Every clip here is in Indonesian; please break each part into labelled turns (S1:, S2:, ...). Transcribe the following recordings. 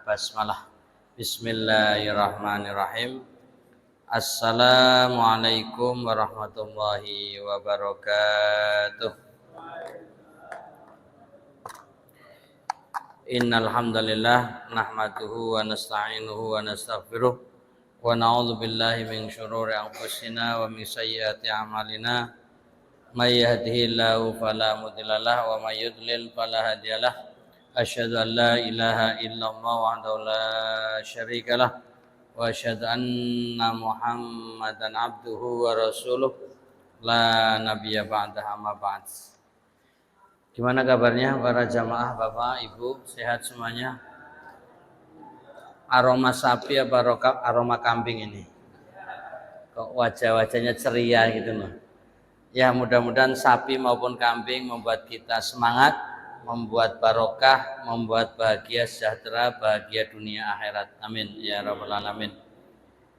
S1: Basmalah. Bismillahirrahmanirrahim. Assalamualaikum warahmatullahi wabarakatuh. Innal hamdalillah nahmaduhu wa nasta'inuhu wa nastaghfiruh wa na'udzu billahi min syururi anfusina wa min sayyiati a'malina. May yahdihillahu fala mudhillalah wa may yudlil fala hadiyalah. Asyhadu an la ilaha illallah wahdahu la syarikalah wa asyhadu anna Muhammadan abduhu wa rasuluh la nabiyya ba'dahu amma ba'd. Gimana kabarnya para jamaah, Bapak, Ibu, sehat semuanya? Aroma sapi apa aroma kambing ini? Kok wajah-wajahnya ceria gitu loh. Ya, mudah-mudahan sapi maupun kambing membuat kita semangat, membuat barokah, membuat bahagia sejahtera, bahagia dunia akhirat. Amin ya rabbal alamin.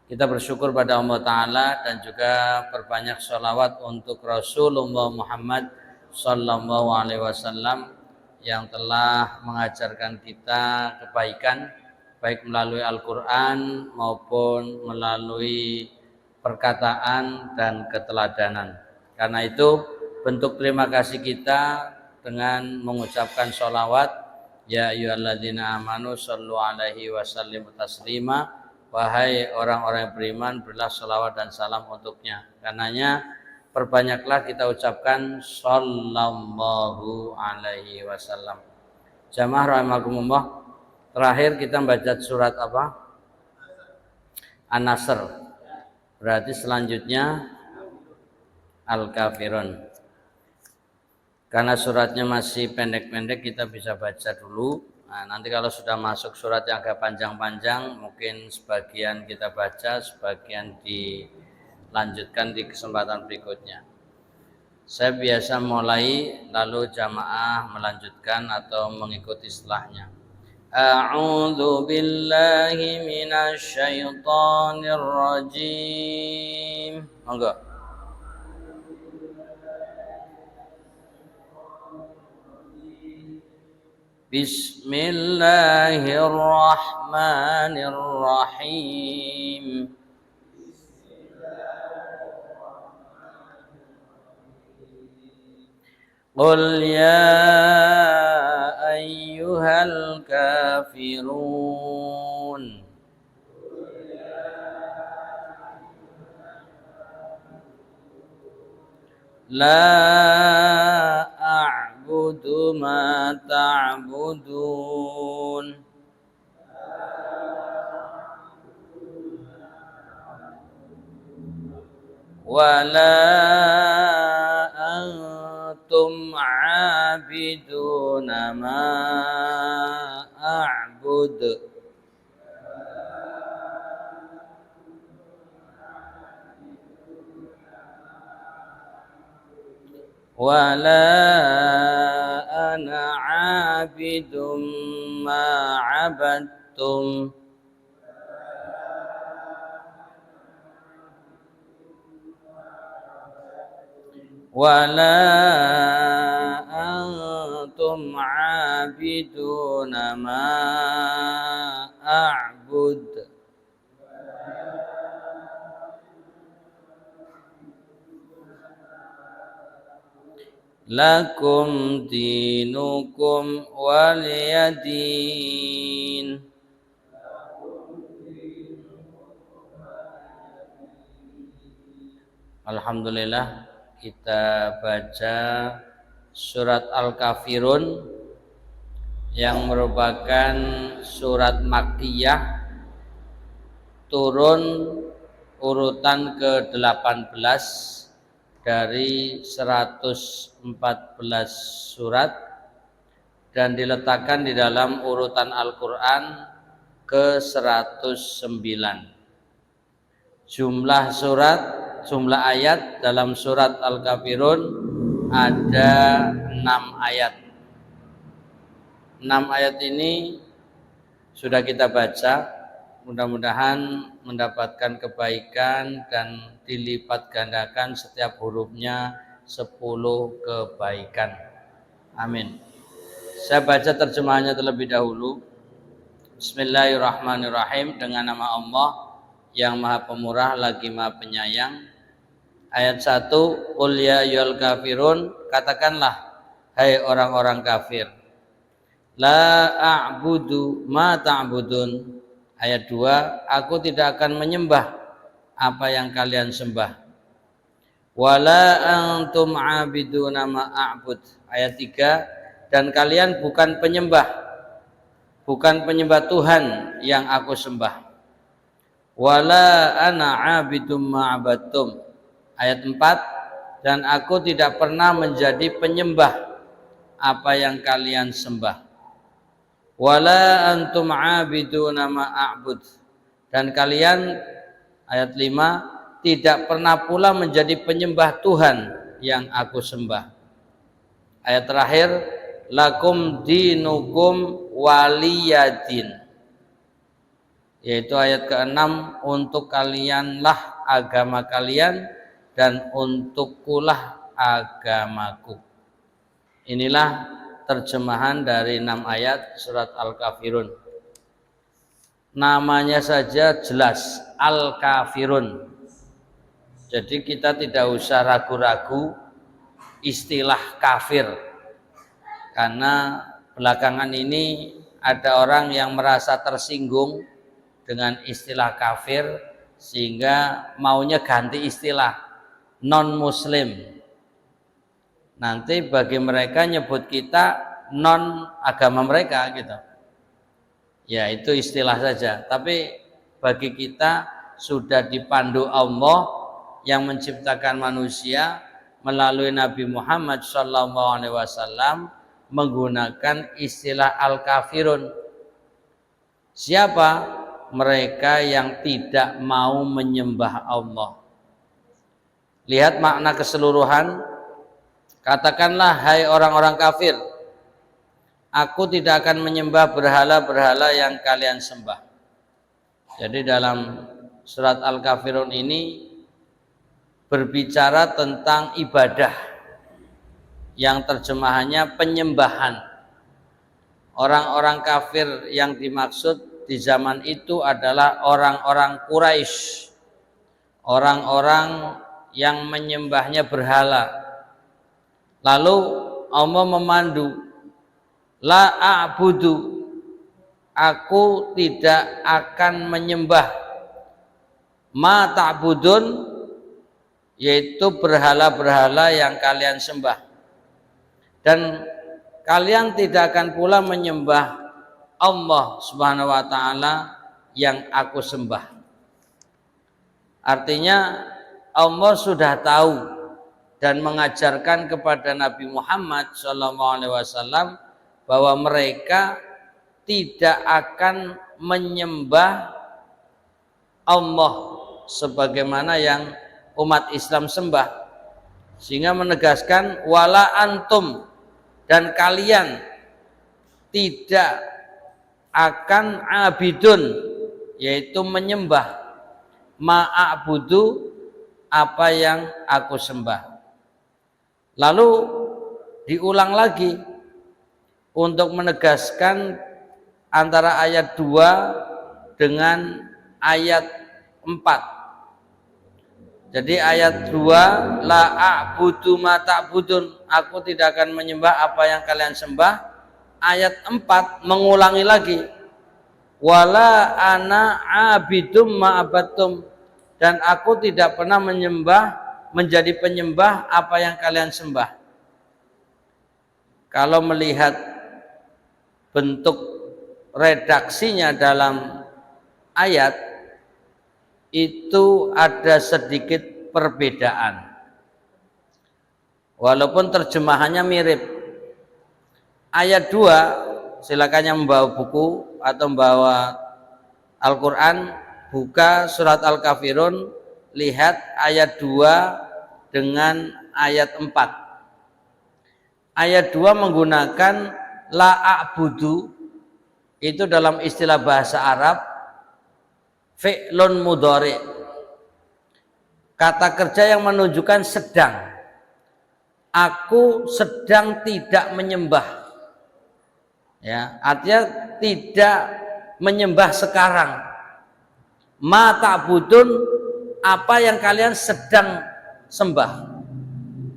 S1: Kita bersyukur pada Allah Ta'ala dan juga perbanyak sholawat untuk Rasulullah Muhammad Sallallahu Alaihi Wasallam yang telah mengajarkan kita kebaikan baik melalui Al-Quran maupun melalui perkataan dan keteladanan. Karena itu bentuk terima kasih kita dengan mengucapkan sholawat, ya ayyuhalladzina amanu shollu alaihi wasallimu taslima, wahai orang-orang yang beriman berilah sholawat dan salam untuknya. Karenanya perbanyaklah kita ucapkan sallallahu alaihi wasallam. Jamaah rahimakumullah, terakhir kita baca surat apa? An-Nasr. Berarti selanjutnya Al-Kafirun. Karena suratnya masih pendek-pendek, kita bisa baca dulu. Nah, nanti kalau sudah masuk surat yang agak panjang-panjang, mungkin sebagian kita baca, sebagian dilanjutkan di kesempatan berikutnya. Saya biasa mulai, lalu jamaah melanjutkan atau mengikuti setelahnya. A'udzu billahi minasyaitonir rajim. Monggo. Bismillahirrahmanirrahim. Qul ya ayyuhal kafirun. La a'budu ma ta'budun wa la antum 'abiduna ma a'budu wala ana 'abidum ma 'abadtum wala antum 'abiduna ma a'bud lakum dinukum waliyadin. Alhamdulillah, kita baca surat Al-Kafirun yang merupakan surat Makkiyah, turun urutan ke-18 dari 114 surat dan diletakkan di dalam urutan Al-Quran ke-109. Jumlah ayat dalam surat Al-Kafirun ada 6 ayat. 6 ayat ini sudah kita baca. Mudah-mudahan mendapatkan kebaikan dan dilipat gandakan setiap hurufnya 10 kebaikan. Amin. Saya baca terjemahannya terlebih dahulu. Bismillahirrahmanirrahim. Dengan nama Allah yang Maha Pemurah lagi Maha Penyayang. Ayat 1, Qul ya ayyuhal kafirun, katakanlah hai orang-orang kafir. La a'budu ma ta'budun. Ayat 2, aku tidak akan menyembah apa yang kalian sembah. Wala antum 'abiduna ma a'bud. Ayat 3, dan kalian bukan penyembah Tuhan yang aku sembah. Wala ana 'abidum ma 'abadtum. Ayat 4, dan aku tidak pernah menjadi penyembah apa yang kalian sembah. Wala antum 'abiduna ma a'bud. Dan kalian, ayat 5, tidak pernah pula menjadi penyembah Tuhan yang aku sembah. Ayat terakhir, lakum dinukum waliyadin, yaitu ayat ke-6, untuk kalianlah agama kalian dan untukkulah agamaku. Inilah terjemahan dari 6 ayat surat Al-Kafirun. Namanya saja jelas, Al-Kafirun. Jadi kita tidak usah ragu-ragu istilah kafir, karena belakangan ini ada orang yang merasa tersinggung dengan istilah kafir sehingga maunya ganti istilah non muslim. Nanti bagi mereka nyebut kita non agama mereka gitu. Ya itu istilah saja. Tapi bagi kita sudah dipandu Allah yang menciptakan manusia melalui Nabi Muhammad SAW menggunakan istilah al-kafirun. Siapa? Mereka yang tidak mau menyembah Allah. Lihat makna keseluruhan. Katakanlah hai orang-orang kafir, aku tidak akan menyembah berhala-berhala yang kalian sembah. Jadi dalam surat Al-Kafirun ini berbicara tentang ibadah, yang terjemahannya penyembahan. Orang-orang kafir yang dimaksud di zaman itu adalah orang-orang Quraisy, orang-orang yang menyembahnya berhala. Lalu Allah memandu, la a'budu, aku tidak akan menyembah, ma ta'budun, yaitu berhala-berhala yang kalian sembah. Dan kalian tidak akan pula menyembah Allah Subhanahu wa ta'ala yang aku sembah. Artinya Allah sudah tahu dan mengajarkan kepada Nabi Muhammad SAW bahwa mereka tidak akan menyembah Allah sebagaimana yang umat Islam sembah, sehingga menegaskan wala antum, dan kalian tidak akan abidun, yaitu menyembah, ma'abudu, apa yang aku sembah. Lalu diulang lagi untuk menegaskan antara ayat 2 dengan ayat 4. Jadi ayat 2, la a'budu ma ta'budun, aku tidak akan menyembah apa yang kalian sembah. Ayat 4 mengulangi lagi, wala ana abidum ma abattum, dan aku tidak pernah menjadi penyembah apa yang kalian sembah. Kalau melihat bentuk redaksinya dalam ayat itu ada sedikit perbedaan, walaupun terjemahannya mirip. Ayat 2, silakan yang membawa buku atau membawa Al-Quran, buka surat Al-Kafirun, lihat ayat 2 dengan ayat 4. Ayat 2 menggunakan la a'budu, itu dalam istilah bahasa Arab fi'lun mudhari, kata kerja yang menunjukkan sedang. Aku sedang tidak menyembah. Ya, artinya tidak menyembah sekarang. Ma ta'budun, apa yang kalian sedang sembah.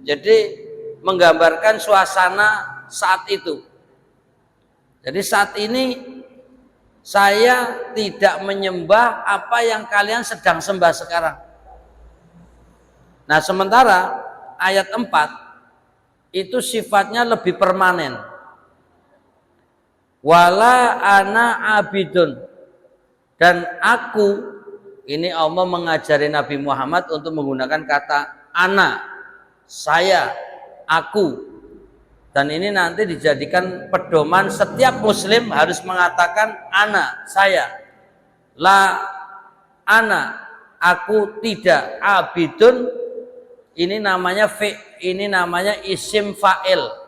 S1: Jadi menggambarkan suasana saat itu. Jadi saat ini saya tidak menyembah apa yang kalian sedang sembah sekarang. Nah, sementara ayat 4 itu sifatnya lebih permanen. Wala ana abidun, dan aku, ini Allah mengajari Nabi Muhammad untuk menggunakan kata ana, saya, aku. Dan ini nanti dijadikan pedoman setiap muslim harus mengatakan ana, saya. La ana, aku tidak. Abidun, ini namanya ini namanya isim fa'il.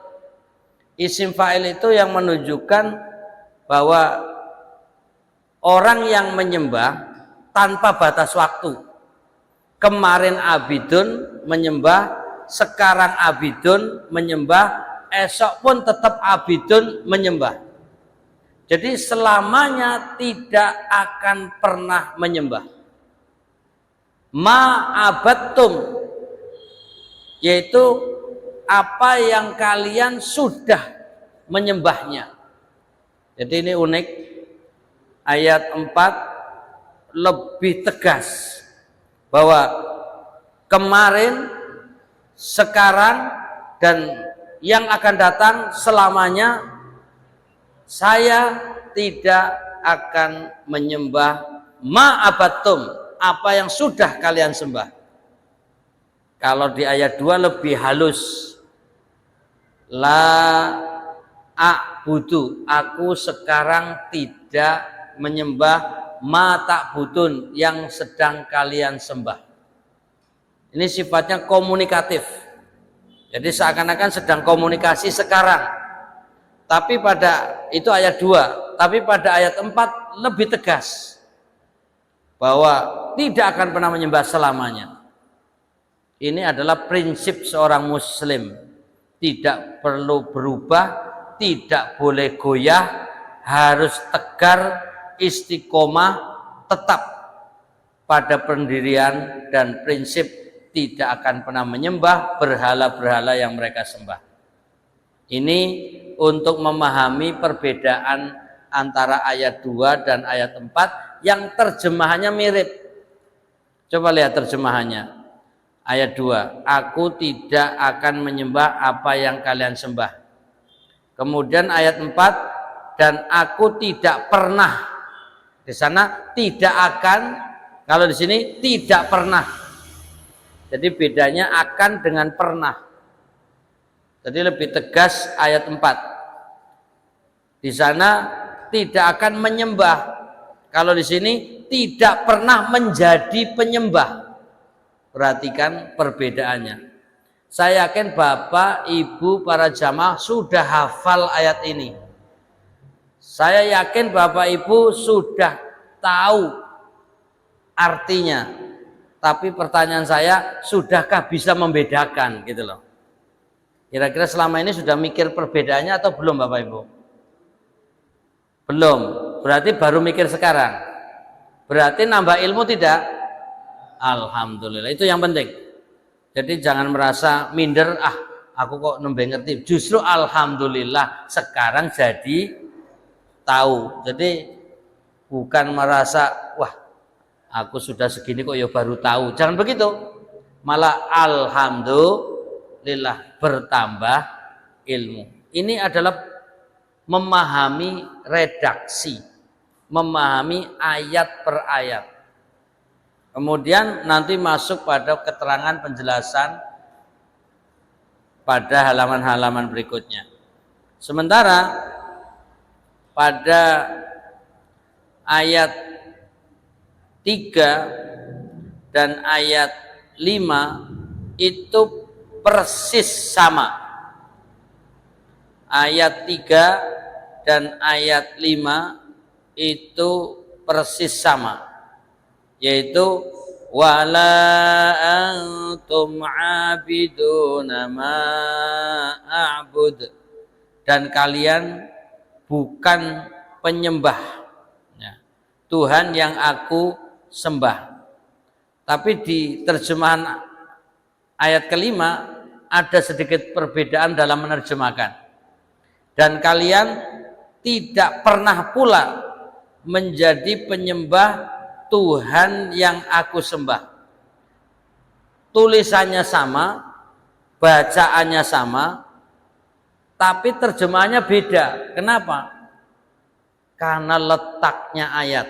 S1: Isim fa'il itu yang menunjukkan bahwa orang yang menyembah tanpa batas waktu. Kemarin abidun menyembah, sekarang abidun menyembah, esok pun tetap abidun menyembah. Jadi selamanya tidak akan pernah menyembah. Ma'abattum, yaitu apa yang kalian sudah menyembahnya. Jadi ini unik, ayat 4 lebih tegas bahwa kemarin, sekarang, dan yang akan datang selamanya saya tidak akan menyembah ma'abattum, apa yang sudah kalian sembah. Kalau di ayat 2 lebih halus, la a'budu, aku sekarang tidak menyembah ma ta'budun, yang sedang kalian sembah. Ini sifatnya komunikatif. Jadi seakan-akan sedang komunikasi sekarang. Tapi pada itu ayat 2, tapi pada ayat 4 lebih tegas bahwa tidak akan pernah menyembah selamanya. Ini adalah prinsip seorang muslim. Tidak perlu berubah, tidak boleh goyah, harus tegar, istiqomah, tetap pada pendirian dan prinsip tidak akan pernah menyembah berhala-berhala yang mereka sembah. Ini untuk memahami perbedaan antara ayat 2 dan ayat 4 yang terjemahannya mirip. Coba lihat terjemahannya. Ayat 2, aku tidak akan menyembah apa yang kalian sembah. Kemudian ayat 4, dan aku tidak pernah. Di sana tidak akan, kalau di sini tidak pernah. Jadi bedanya akan dengan pernah. Jadi lebih tegas ayat 4. Di sana tidak akan menyembah. Kalau di sini tidak pernah menjadi penyembah. Perhatikan perbedaannya. Saya yakin Bapak, Ibu, para jamaah sudah hafal ayat ini. Saya yakin Bapak Ibu sudah tahu artinya. Tapi pertanyaan saya, sudahkah bisa membedakan gitu loh? Kira-kira selama ini sudah mikir perbedaannya atau belum Bapak Ibu? Belum. Berarti baru mikir sekarang. Berarti nambah ilmu tidak? Alhamdulillah. Itu yang penting. Jadi jangan merasa minder, aku kok nembe ngerti. Justru alhamdulillah sekarang jadi tahu. Jadi bukan merasa wah, aku sudah segini kok ya baru tahu. Jangan begitu. Malah alhamdulillah bertambah ilmu. Ini adalah memahami redaksi, memahami ayat per ayat. Kemudian nanti masuk pada keterangan penjelasan pada halaman-halaman berikutnya. Sementara pada ayat 3 dan ayat 5 itu persis sama. Ayat 3 dan ayat 5 itu persis sama, yaitu wala antum abiduna ma a'bud, dan kalian bukan penyembah. Ya, Tuhan yang aku sembah. Tapi di terjemahan ayat kelima ada sedikit perbedaan dalam menerjemahkan. Dan kalian tidak pernah pula menjadi penyembah Tuhan yang aku sembah. Tulisannya sama, bacaannya sama, tapi terjemahannya beda. Kenapa? Karena letaknya ayat.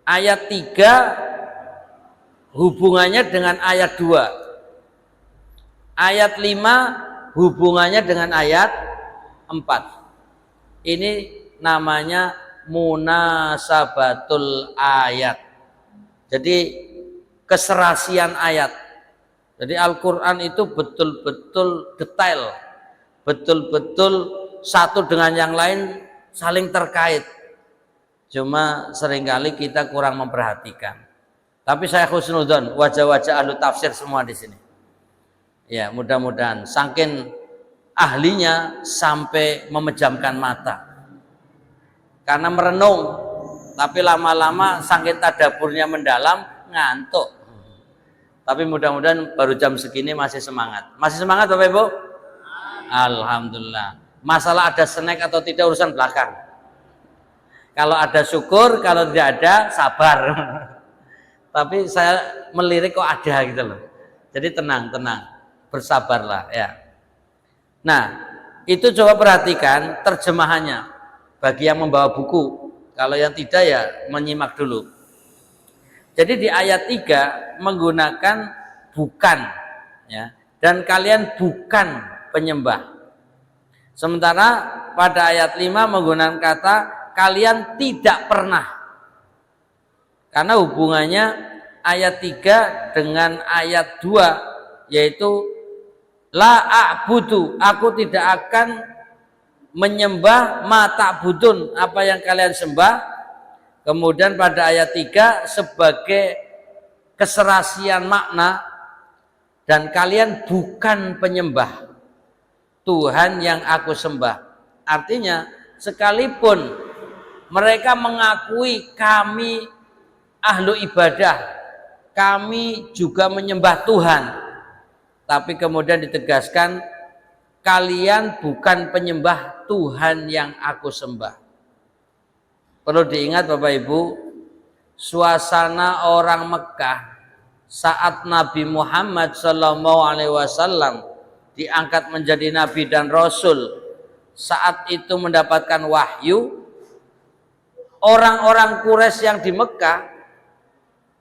S1: Ayat 3 hubungannya dengan ayat 2. Ayat 5 hubungannya dengan ayat 4. Ini namanya munasabatul ayat. Jadi keserasian ayat. Jadi Al-Quran itu betul-betul detail, betul-betul satu dengan yang lain saling terkait. Cuma seringkali kita kurang memperhatikan. Tapi saya husnudzon wajah-wajah ahli tafsir semua di sini. Ya, mudah-mudahan saking ahlinya sampai memejamkan mata. Karena merenung, tapi lama-lama saking tadaburnya mendalam, ngantuk. Tapi mudah-mudahan baru jam segini masih semangat. Masih semangat Bapak Ibu? Alhamdulillah. Masalah ada snack atau tidak urusan belakang. Kalau ada syukur, kalau tidak ada sabar. Tapi saya melirik kok ada gitu loh. Jadi tenang, bersabarlah ya. Nah, itu coba perhatikan terjemahannya bagi yang membawa buku. Kalau yang tidak ya menyimak dulu. Jadi di ayat 3 menggunakan bukan ya, dan kalian bukan penyembah. Sementara pada ayat 5 menggunakan kata kalian tidak pernah. Karena hubungannya ayat 3 dengan ayat 2 yaitu la a'budu, aku tidak akan menyembah ma ta'budun, apa yang kalian sembah. Kemudian pada ayat 3 sebagai keserasian makna, dan kalian bukan penyembah Tuhan yang aku sembah. Artinya sekalipun mereka mengakui kami ahlu ibadah, kami juga menyembah Tuhan, tapi kemudian ditegaskan kalian bukan penyembah Tuhan yang aku sembah. Perlu diingat Bapak Ibu, suasana orang Mekah saat Nabi Muhammad SAW diangkat menjadi Nabi dan Rasul, saat itu mendapatkan wahyu, orang-orang Quraisy yang di Mekah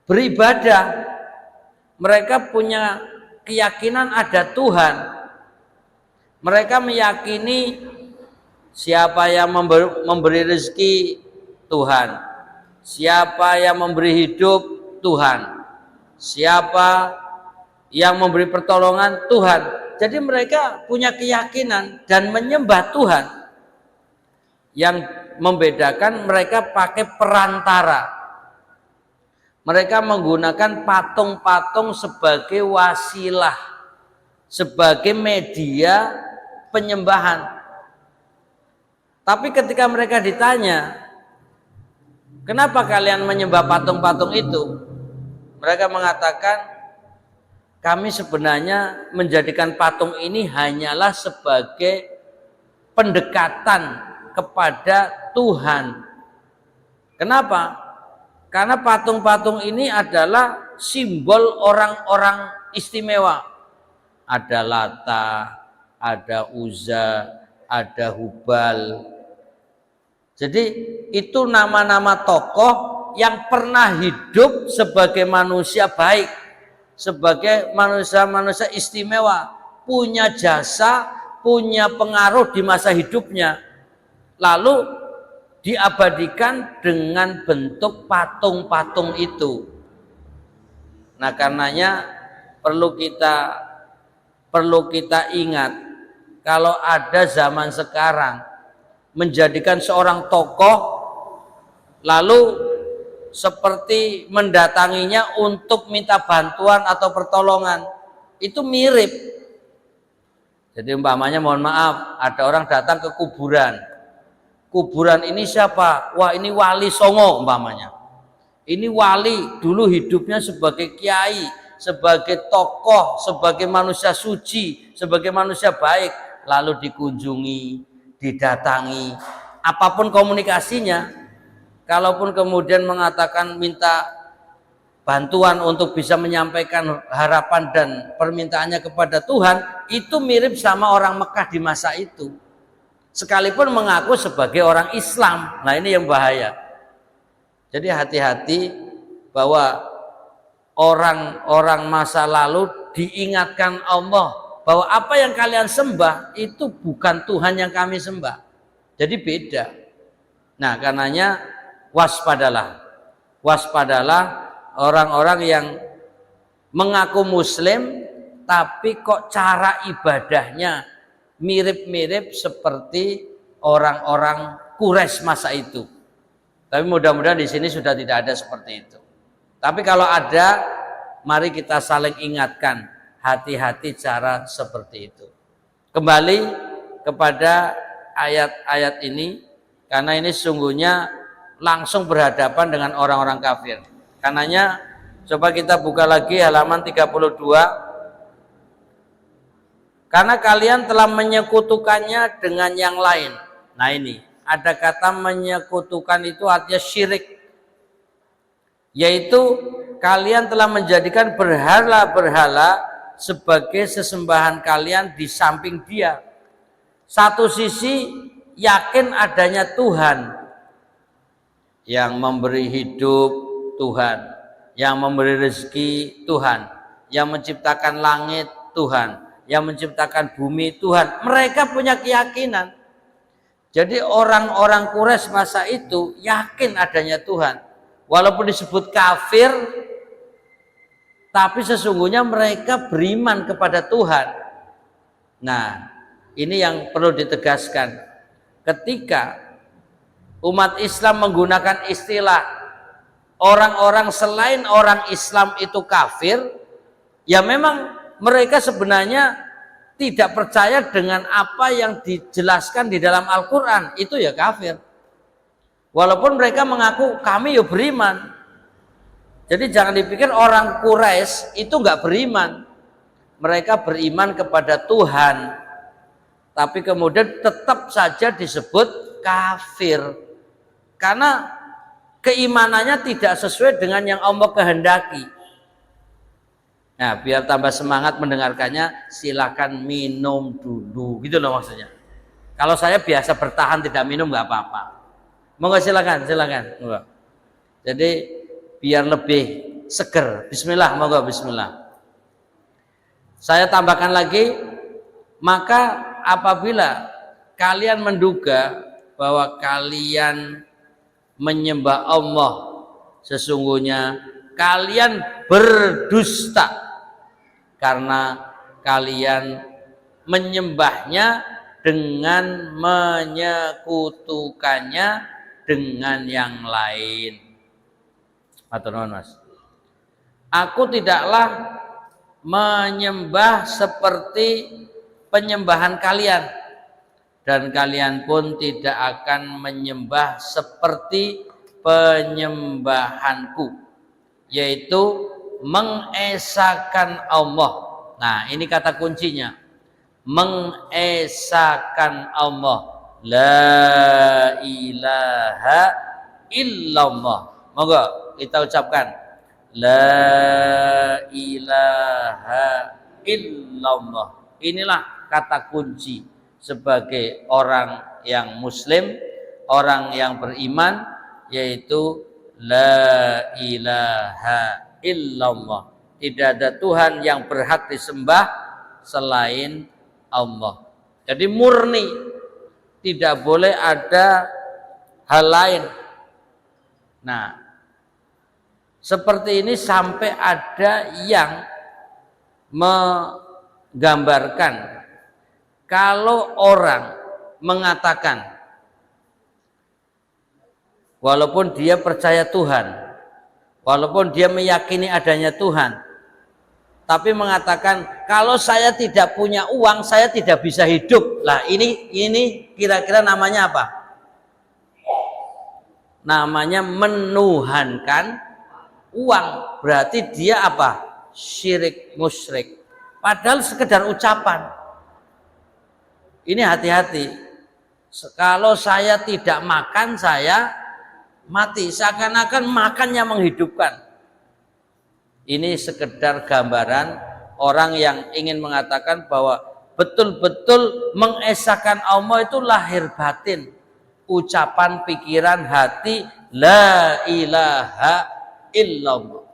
S1: beribadah. Mereka punya keyakinan ada Tuhan. Mereka meyakini siapa yang memberi rezeki, Tuhan. Siapa yang memberi hidup, Tuhan. Siapa yang memberi pertolongan, Tuhan. Jadi mereka punya keyakinan dan menyembah Tuhan. Yang membedakan mereka pakai perantara. Mereka menggunakan patung-patung sebagai wasilah, sebagai media penyembahan. Tapi ketika mereka ditanya, kenapa kalian menyembah patung-patung itu? Mereka mengatakan, kami sebenarnya menjadikan patung ini hanyalah sebagai pendekatan kepada Tuhan. Kenapa? Karena patung-patung ini adalah simbol orang-orang istimewa. Ada Lata, ada Uzza, ada Hubal. Jadi itu nama-nama tokoh yang pernah hidup sebagai manusia baik, sebagai manusia-manusia istimewa, punya jasa, punya pengaruh di masa hidupnya. Lalu diabadikan dengan bentuk patung-patung itu. Nah, karenanya perlu kita ingat, kalau ada zaman sekarang menjadikan seorang tokoh lalu seperti mendatanginya untuk minta bantuan atau pertolongan, itu mirip. Jadi umpamanya, mohon maaf, ada orang datang ke kuburan, kuburan ini siapa? Wah, ini wali Songo umpamanya. Ini wali dulu hidupnya sebagai kiai, sebagai tokoh, sebagai manusia suci, sebagai manusia baik, lalu dikunjungi, didatangi, apapun komunikasinya, kalaupun kemudian mengatakan minta bantuan untuk bisa menyampaikan harapan dan permintaannya kepada Tuhan, itu mirip sama orang Mekah di masa itu. Sekalipun mengaku sebagai orang Islam. Nah, ini yang bahaya. Jadi hati-hati bahwa orang-orang masa lalu diingatkan Allah bahwa apa yang kalian sembah itu bukan Tuhan yang kami sembah. Jadi beda. Nah, karenanya waspadalah. Waspadalah orang-orang yang mengaku muslim tapi kok cara ibadahnya mirip-mirip seperti orang-orang Quraisy masa itu. Tapi mudah-mudahan di sini sudah tidak ada seperti itu. Tapi kalau ada, mari kita saling ingatkan, hati-hati cara seperti itu. Kembali kepada ayat-ayat ini, karena ini sungguhnya langsung berhadapan dengan orang-orang kafir. Karenanya coba kita buka lagi halaman 32. Karena kalian telah menyekutukannya dengan yang lain. Nah, ini ada kata menyekutukan, itu artinya syirik, yaitu kalian telah menjadikan berhala-berhala sebagai sesembahan kalian di samping Dia. Satu sisi yakin adanya Tuhan yang memberi hidup, Tuhan yang memberi rezeki, Tuhan yang menciptakan langit, Tuhan yang menciptakan bumi, Tuhan. Mereka punya keyakinan. Jadi orang-orang Quraisy masa itu yakin adanya Tuhan. Walaupun disebut kafir, tapi sesungguhnya mereka beriman kepada Tuhan. Nah, ini yang perlu ditegaskan. Ketika umat Islam menggunakan istilah orang-orang selain orang Islam itu kafir, ya memang mereka sebenarnya tidak percaya dengan apa yang dijelaskan di dalam Al-Quran, itu ya kafir. Walaupun mereka mengaku kami ya beriman. Jadi jangan dipikir orang Quraisy itu nggak beriman. Mereka beriman kepada Tuhan, tapi kemudian tetap saja disebut kafir. Karena keimanannya tidak sesuai dengan yang Allah kehendaki. Nah, biar tambah semangat mendengarkannya, silakan minum dulu, gitu loh maksudnya. Kalau saya biasa bertahan tidak minum nggak apa-apa. Monggo silakan. Jadi biar lebih seger. Bismillah, monggo bismillah. Saya tambahkan lagi, maka apabila kalian menduga bahwa kalian menyembah Allah, sesungguhnya kalian berdusta. Karena kalian menyembahnya dengan menyekutukannya dengan yang lain. Matur nuwun, Mas. Aku tidaklah menyembah seperti penyembahan kalian, dan kalian pun tidak akan menyembah seperti penyembahanku, yaitu mengesahkan Allah. Nah, ini kata kuncinya, mengesahkan Allah, la ilaha illallah. Monggo kita ucapkan la ilaha illallah. Inilah kata kunci sebagai orang yang muslim, orang yang beriman, yaitu la ilaha illallah. Tidak ada Tuhan yang berhak disembah selain Allah. Jadi murni, tidak boleh ada hal lain. Nah, seperti ini sampai ada yang menggambarkan kalau orang mengatakan walaupun dia percaya Tuhan, walaupun dia meyakini adanya Tuhan, tapi mengatakan kalau saya tidak punya uang saya tidak bisa hidup. Lah ini kira-kira namanya apa? namanya menuhankan uang. Berarti dia apa? Syirik, musyrik. Padahal sekedar ucapan. Ini hati-hati. Kalau saya tidak makan, saya mati. Seakan-akan makannya menghidupkan. Ini sekedar gambaran orang yang ingin mengatakan bahwa betul-betul mengesahkan Allah itu lahir batin, ucapan, pikiran, hati, la ilaha illallah.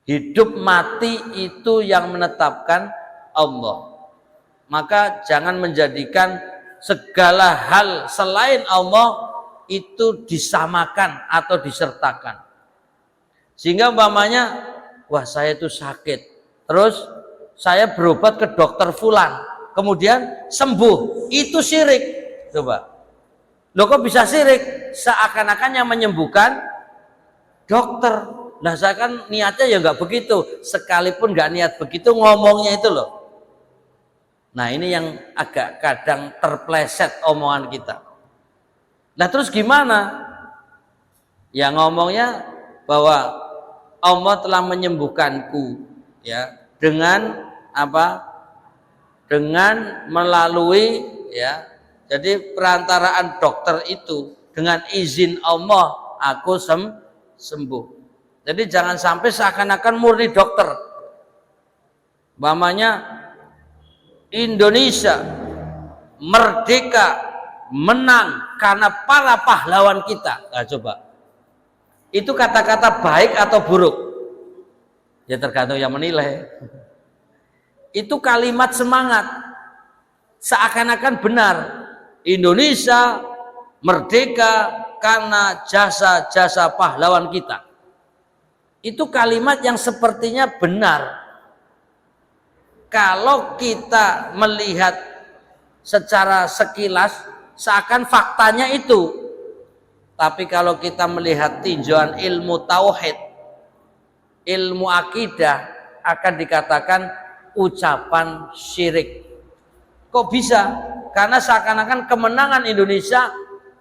S1: Hidup mati itu yang menetapkan Allah. Maka jangan menjadikan segala hal selain Allah itu disamakan atau disertakan. Sehingga umpamanya, wah saya itu sakit, terus saya berobat ke dokter fulan, kemudian sembuh, itu syirik. Coba, loh kok bisa syirik? Seakan-akan yang menyembuhkan dokter. Nah saya kan niatnya ya nggak begitu, sekalipun nggak niat begitu ngomongnya itu loh. Nah ini yang agak kadang terpleset omongan kita. Nah terus gimana? Ya ngomongnya bahwa Allah telah menyembuhkanku, ya, dengan apa? Dengan melalui, ya, jadi perantaraan dokter itu dengan izin Allah aku sembuh. Jadi jangan sampai seakan-akan murni dokter. Umpamanya Indonesia merdeka, menang karena para pahlawan kita. Nah, coba. Itu kata-kata baik atau buruk? Ya tergantung yang menilai. Itu kalimat semangat. Seakan-akan benar. Indonesia merdeka karena jasa-jasa pahlawan kita. Itu kalimat yang sepertinya benar. Kalau kita melihat secara sekilas, seakan faktanya itu. Tapi kalau kita melihat tinjauan ilmu tauhid, ilmu akidah, akan dikatakan ucapan syirik. Kok bisa? Karena seakan-akan kemenangan Indonesia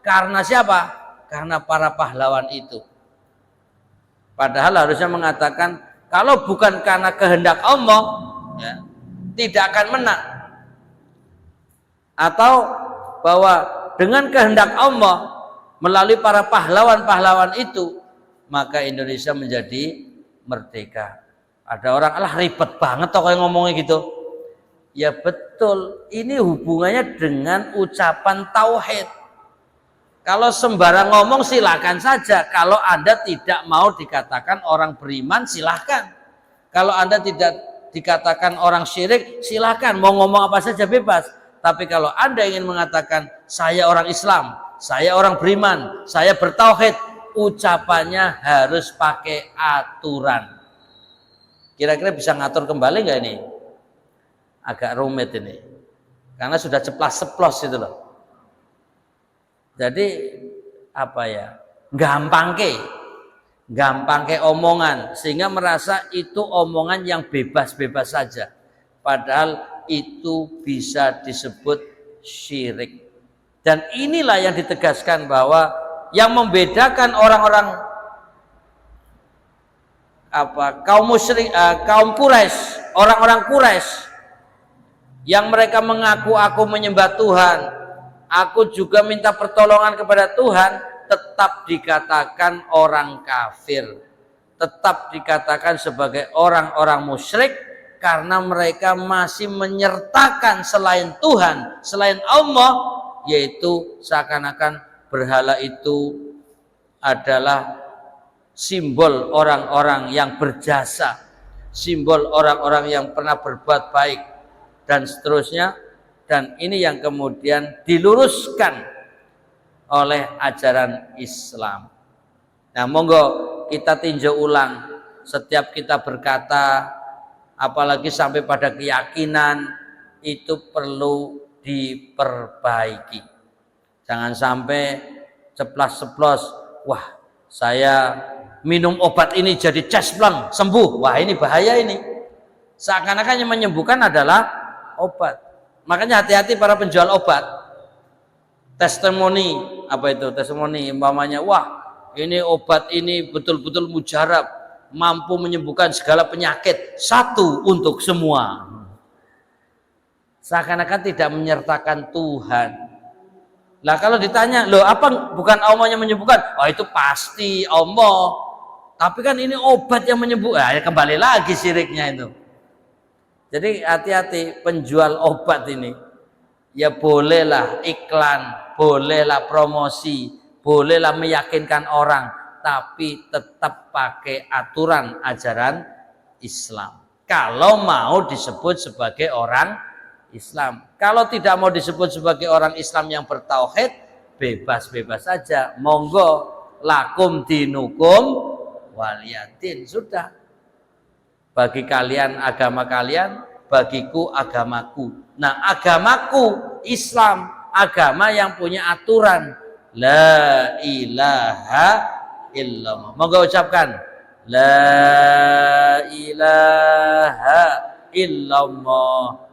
S1: karena siapa? Karena para pahlawan itu. Padahal harusnya mengatakan kalau bukan karena kehendak Allah, ya, tidak akan menang. Atau bahwa dengan kehendak Allah melalui para pahlawan-pahlawan itu, maka Indonesia menjadi merdeka. Ada orang, alah ribet banget toh kayak ngomongnya gitu. Ya betul, ini hubungannya dengan ucapan tauhid. Kalau sembarang ngomong silakan saja. Kalau Anda tidak mau dikatakan orang beriman, silakan. Kalau Anda tidak dikatakan orang syirik, silakan. Mau ngomong apa saja bebas. Tapi kalau Anda ingin mengatakan saya orang Islam, saya orang beriman, saya bertauhid, ucapannya harus pakai aturan. Kira-kira bisa ngatur kembali nggak ini? Agak rumit ini, karena sudah ceplas-ceplos itu loh. Jadi apa ya? Gampang ke omongan, sehingga merasa itu omongan yang bebas-bebas saja. Padahal itu bisa disebut syirik. Dan inilah yang ditegaskan bahwa yang membedakan orang-orang kaum musyrik, kaum Quraisy, orang-orang Quraisy yang mereka mengaku aku menyembah Tuhan, aku juga minta pertolongan kepada Tuhan, tetap dikatakan orang kafir, tetap dikatakan sebagai orang-orang musyrik karena mereka masih menyertakan selain Tuhan, selain Allah, yaitu seakan-akan berhala itu adalah simbol orang-orang yang berjasa, simbol orang-orang yang pernah berbuat baik, dan seterusnya. Dan ini yang kemudian diluruskan oleh ajaran Islam. Nah monggo kita tinjau ulang, setiap kita berkata, apalagi sampai pada keyakinan, itu perlu diperbaiki. Jangan sampai ceplas-ceplos, wah saya minum obat ini jadi cespleng, sembuh, wah ini bahaya ini. Seakan-akan yang menyembuhkan adalah obat. Makanya hati-hati para penjual obat. Testimoni apa itu testimoni, umpamanya wah ini obat ini betul-betul mujarab, mampu menyembuhkan segala penyakit, satu untuk semua. Seakan-akan tidak menyertakan Tuhan. Lah kalau ditanya, loh apa bukan Allah yang menyembuhkan? Oh itu pasti Allah. Tapi kan ini obat yang menyembuhkan. Ya kembali lagi syiriknya itu. Jadi hati-hati penjual obat ini. Ya bolehlah iklan, bolehlah promosi, bolehlah meyakinkan orang, tapi tetap pakai aturan ajaran Islam. Kalau mau disebut sebagai orang Islam. Kalau tidak mau disebut sebagai orang Islam yang bertauhid, bebas-bebas saja. Monggo, lakum dinukum waliyadin. Sudah. Bagi kalian agama kalian, bagiku agamaku. Nah, agamaku Islam, agama yang punya aturan. La ilaha illallah. Monggo ucapkan la ilaha illallah.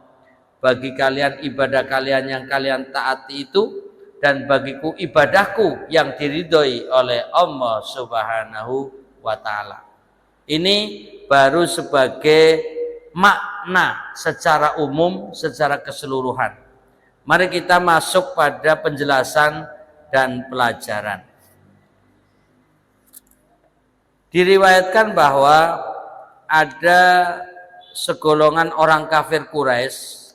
S1: Bagi kalian ibadah kalian yang kalian taati itu, dan bagiku ibadahku yang diridhoi oleh Allah Subhanahu wa taala. Ini baru sebagai makna secara umum, secara keseluruhan. Mari kita masuk pada penjelasan dan pelajaran. Diriwayatkan bahwa ada segolongan orang kafir Quraisy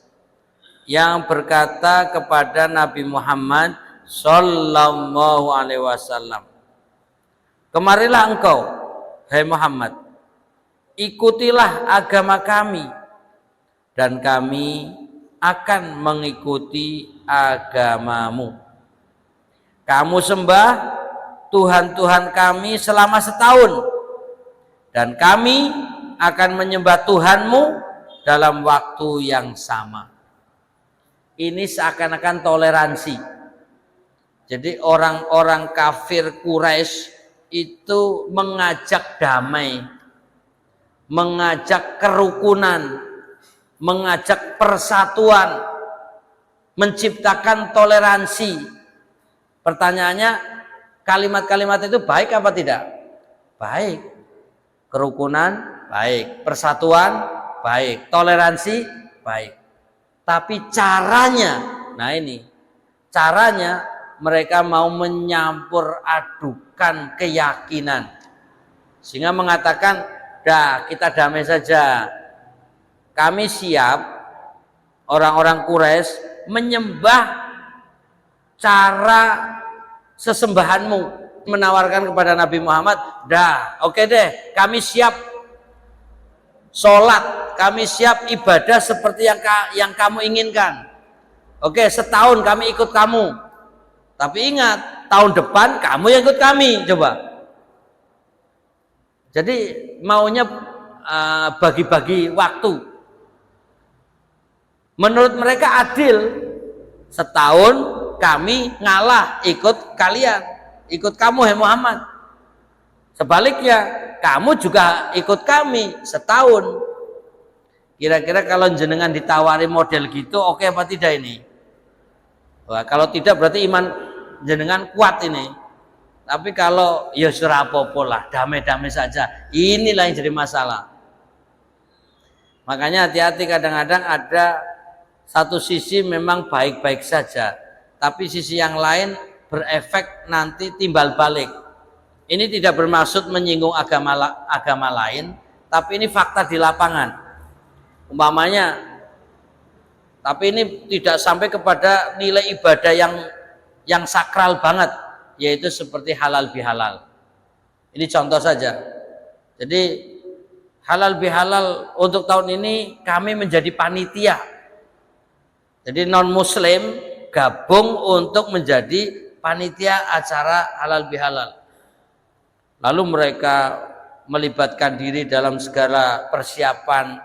S1: yang berkata kepada Nabi Muhammad sallallahu alaihi wasallam, "Kemarilah engkau, hai Muhammad, ikutilah agama kami dan kami akan mengikuti agamamu. Kamu sembah Tuhan-Tuhan kami selama setahun dan kami akan menyembah Tuhanmu dalam waktu yang sama." Ini seakan-akan toleransi. Jadi orang-orang kafir Quraisy itu mengajak damai, mengajak kerukunan, mengajak persatuan, menciptakan toleransi. Pertanyaannya, kalimat-kalimat itu baik apa tidak? Baik. Kerukunan baik, persatuan baik, toleransi baik. Tapi caranya, nah ini caranya mereka mau menyampur adukan keyakinan, sehingga mengatakan, dah kita damai saja, kami siap, orang-orang Quraisy, menyembah cara sesembahanmu. Menawarkan kepada Nabi Muhammad, dah oke deh, kami siap sholat, kami siap ibadah seperti yang kamu inginkan. Oke, setahun kami ikut kamu. Tapi ingat, tahun depan kamu yang ikut kami. Coba. Jadi maunya bagi-bagi waktu. Menurut mereka adil. Setahun kami ngalah ikut kalian, ikut kamu hai Muhammad. Sebaliknya, kamu juga ikut kami setahun. Kira-kira kalau jenengan ditawari model gitu, oke apa tidak ini? Wah, kalau tidak berarti iman jenengan kuat ini. Tapi kalau ya surah apa-apa lah, damai-damai saja. Inilah yang jadi masalah. Makanya hati-hati, kadang-kadang ada satu sisi memang baik-baik saja, tapi sisi yang lain berefek nanti timbal balik. Ini tidak bermaksud menyinggung agama lain, tapi ini fakta di lapangan. Umpamanya, tapi ini tidak sampai kepada nilai ibadah yang sakral banget, yaitu seperti halal bihalal. Ini contoh saja. Jadi halal bihalal untuk tahun ini kami menjadi panitia. Jadi non muslim gabung untuk menjadi panitia acara halal bihalal. Lalu mereka melibatkan diri dalam segala persiapan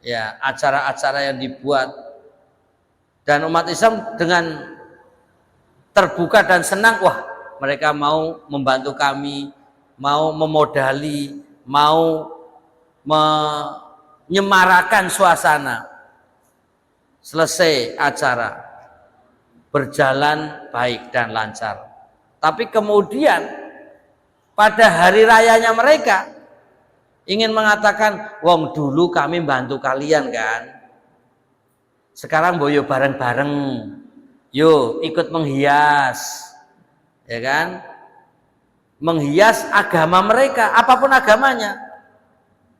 S1: ya acara-acara yang dibuat, dan umat Islam dengan terbuka dan senang, wah mereka mau membantu kami, mau memodali, mau menyemarakan suasana. Selesai acara, berjalan baik dan lancar. Tapi kemudian pada hari rayanya mereka ingin mengatakan, wong dulu kami bantu kalian kan, sekarang boyo bareng-bareng, yuk ikut menghias, ya kan, menghias agama mereka, apapun agamanya.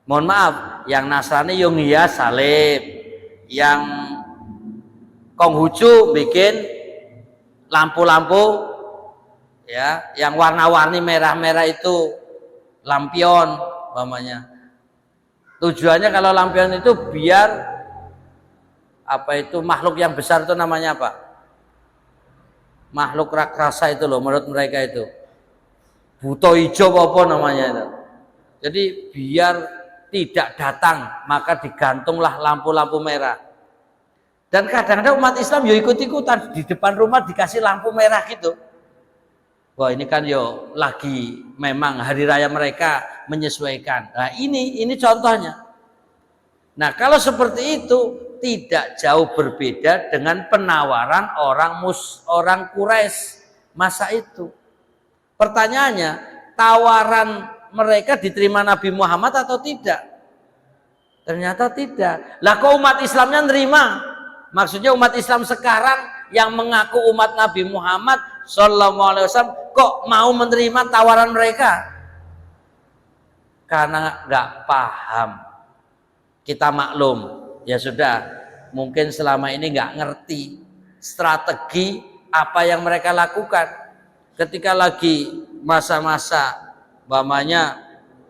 S1: Mohon maaf, yang Nasrani yang hias salib, yang Konghucu bikin lampu-lampu, ya, yang warna-warni merah-merah itu lampion, umpamanya. Tujuannya kalau lampion itu biar apa itu makhluk yang besar itu namanya apa? Makhluk raksasa itu loh, menurut mereka itu. Buto hijau apa namanya itu. Jadi biar tidak datang, maka digantunglah lampu-lampu merah. Dan kadang-kadang umat Islam ya ikut-ikutan, di depan rumah dikasih lampu merah gitu. Wah, ini kan yo lagi memang hari raya mereka menyesuaikan. Nah, ini contohnya. Nah, kalau seperti itu tidak jauh berbeda dengan penawaran orang Quraisy masa itu. Pertanyaannya, tawaran mereka diterima Nabi Muhammad atau tidak? Ternyata tidak. Lah kok umat Islamnya nerima? Maksudnya umat Islam sekarang yang mengaku umat Nabi Muhammad Sallallahu Alaihi Wasallam kok mau menerima tawaran mereka? Karena nggak paham. Kita maklum, ya sudah. Mungkin selama ini nggak ngerti strategi apa yang mereka lakukan. Ketika lagi masa-masa umpamanya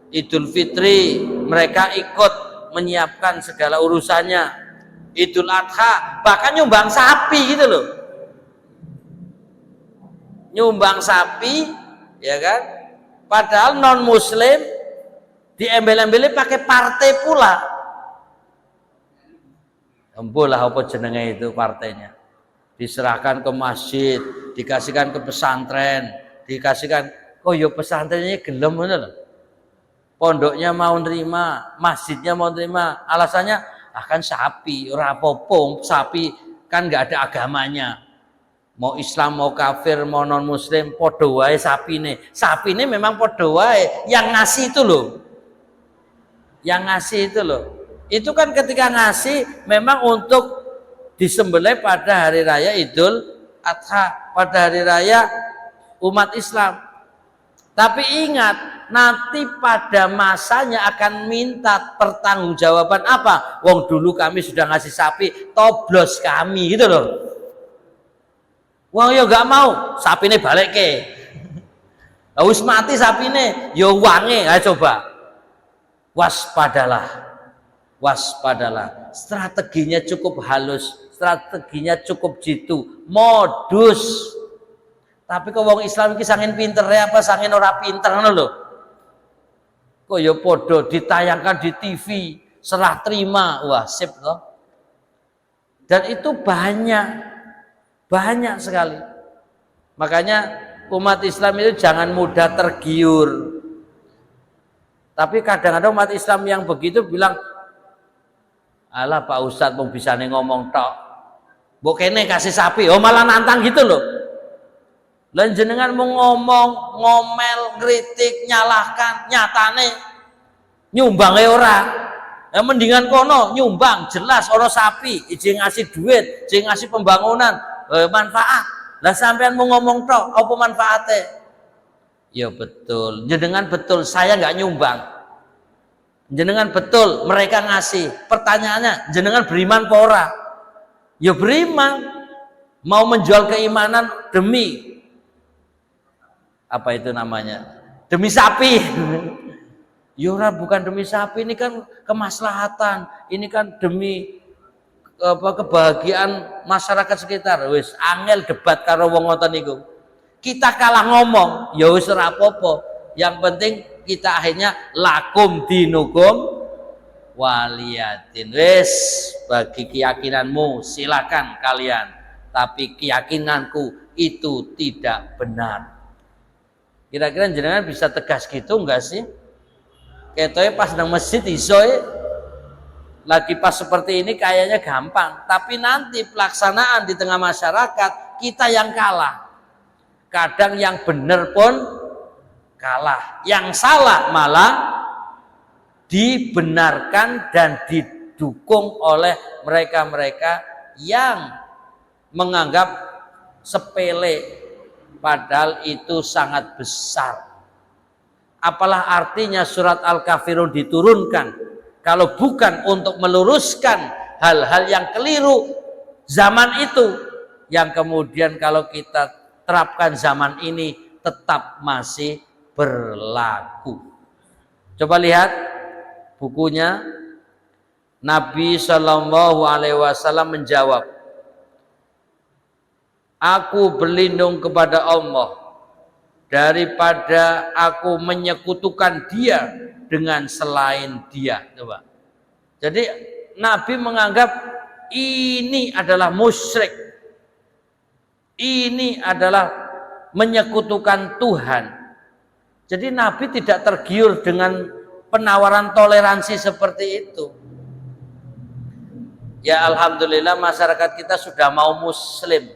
S1: Idul Fitri, mereka ikut menyiapkan segala urusannya. Idul Adha, bahkan nyumbang sapi gitu loh. Nyumbang sapi, ya kan? Padahal non muslim diembel-embeli pakai partai pula. Empulah apa jenenge itu partainya. Diserahkan ke masjid, dikasihkan ke pesantren, dikasihkan, oh yo pesantrennya gelem ngono lho. Pondoknya mau nerima, masjidnya mau nerima. Alasannya akan sapi, ora apa-apa, sapi kan nggak ada agamanya. Mau Islam, mau kafir, mau non muslim, podo wae sapine. Sapine memang podo wae, yang ngasih itu loh. Yang ngasih itu loh. Itu kan ketika ngasih memang untuk disembelih pada hari raya Idul Adha, pada hari raya umat Islam. Tapi ingat, nanti pada masanya akan minta pertanggungjawaban apa? Wong dulu kami sudah ngasih sapi, toblos kami gitu loh. Wong yo gak mau, sapine balik ke. Wis mati sapine, yo wange, ayo coba. Waspadalah. Waspadalah. Strateginya cukup halus, strateginya cukup jitu, modus. Tapi kok wong Islam iki sangin pinter ya apa sangin ora pinter ngono lho. Kok ya podo ditayangkan di TV, serah terima, wah sip loh. Dan itu banyak sekali. Makanya umat Islam itu jangan mudah tergiur. Tapi kadang-kadang umat Islam yang begitu bilang, alah Pak Ustadz mau bisa ngomong tok, mbok kene kasih sapi, oh malah nantang gitu loh. Lan jenengan mau ngomong, ngomel, ngritik, nyalahkan, nyatane nyumbang ora. Ya mendingan kono nyumbang, jelas ora sapi, ijing ngasih duit, ijing ngasih pembangunan, manfaat. Lah sampean mau ngomong tok, apa manfaatnya? Ya betul, jenengan betul, saya nggak nyumbang. Jenengan betul, mereka ngasih. Pertanyaannya, jenengan beriman apa ora? Ya beriman. Mau menjual keimanan demi apa itu namanya? Demi sapi. Yora bukan demi sapi, ini kan kemaslahatan, ini kan demi kebahagiaan masyarakat sekitar. Wis angel debat karo wong ngoten niku. Kita kalah ngomong, ya wis ora apa-apa. Yang penting kita akhirnya lakum dinukum waliyatin. Wis bagi keyakinanmu silakan kalian, tapi keyakinanku itu tidak benar. Kira-kira jenengan bisa tegas gitu enggak sih? Ketoke pas nang masjid iso lagi pas seperti ini kayaknya gampang, tapi nanti pelaksanaan di tengah masyarakat kita yang kalah. Kadang yang benar pun kalah, yang salah malah dibenarkan dan didukung oleh mereka-mereka yang menganggap sepele, padahal itu sangat besar. Apalah artinya surat Al-Kafirun diturunkan kalau bukan untuk meluruskan hal-hal yang keliru zaman itu, yang kemudian kalau kita terapkan zaman ini tetap masih berlaku. Coba lihat bukunya. Nabi Shallallahu Alaihi Wasallam menjawab, aku berlindung kepada Allah daripada aku menyekutukan dia dengan selain dia. Coba. Jadi Nabi menganggap ini adalah musyrik, ini adalah menyekutukan Tuhan. Jadi Nabi tidak tergiur dengan penawaran toleransi seperti itu. Ya alhamdulillah masyarakat kita sudah mau muslim,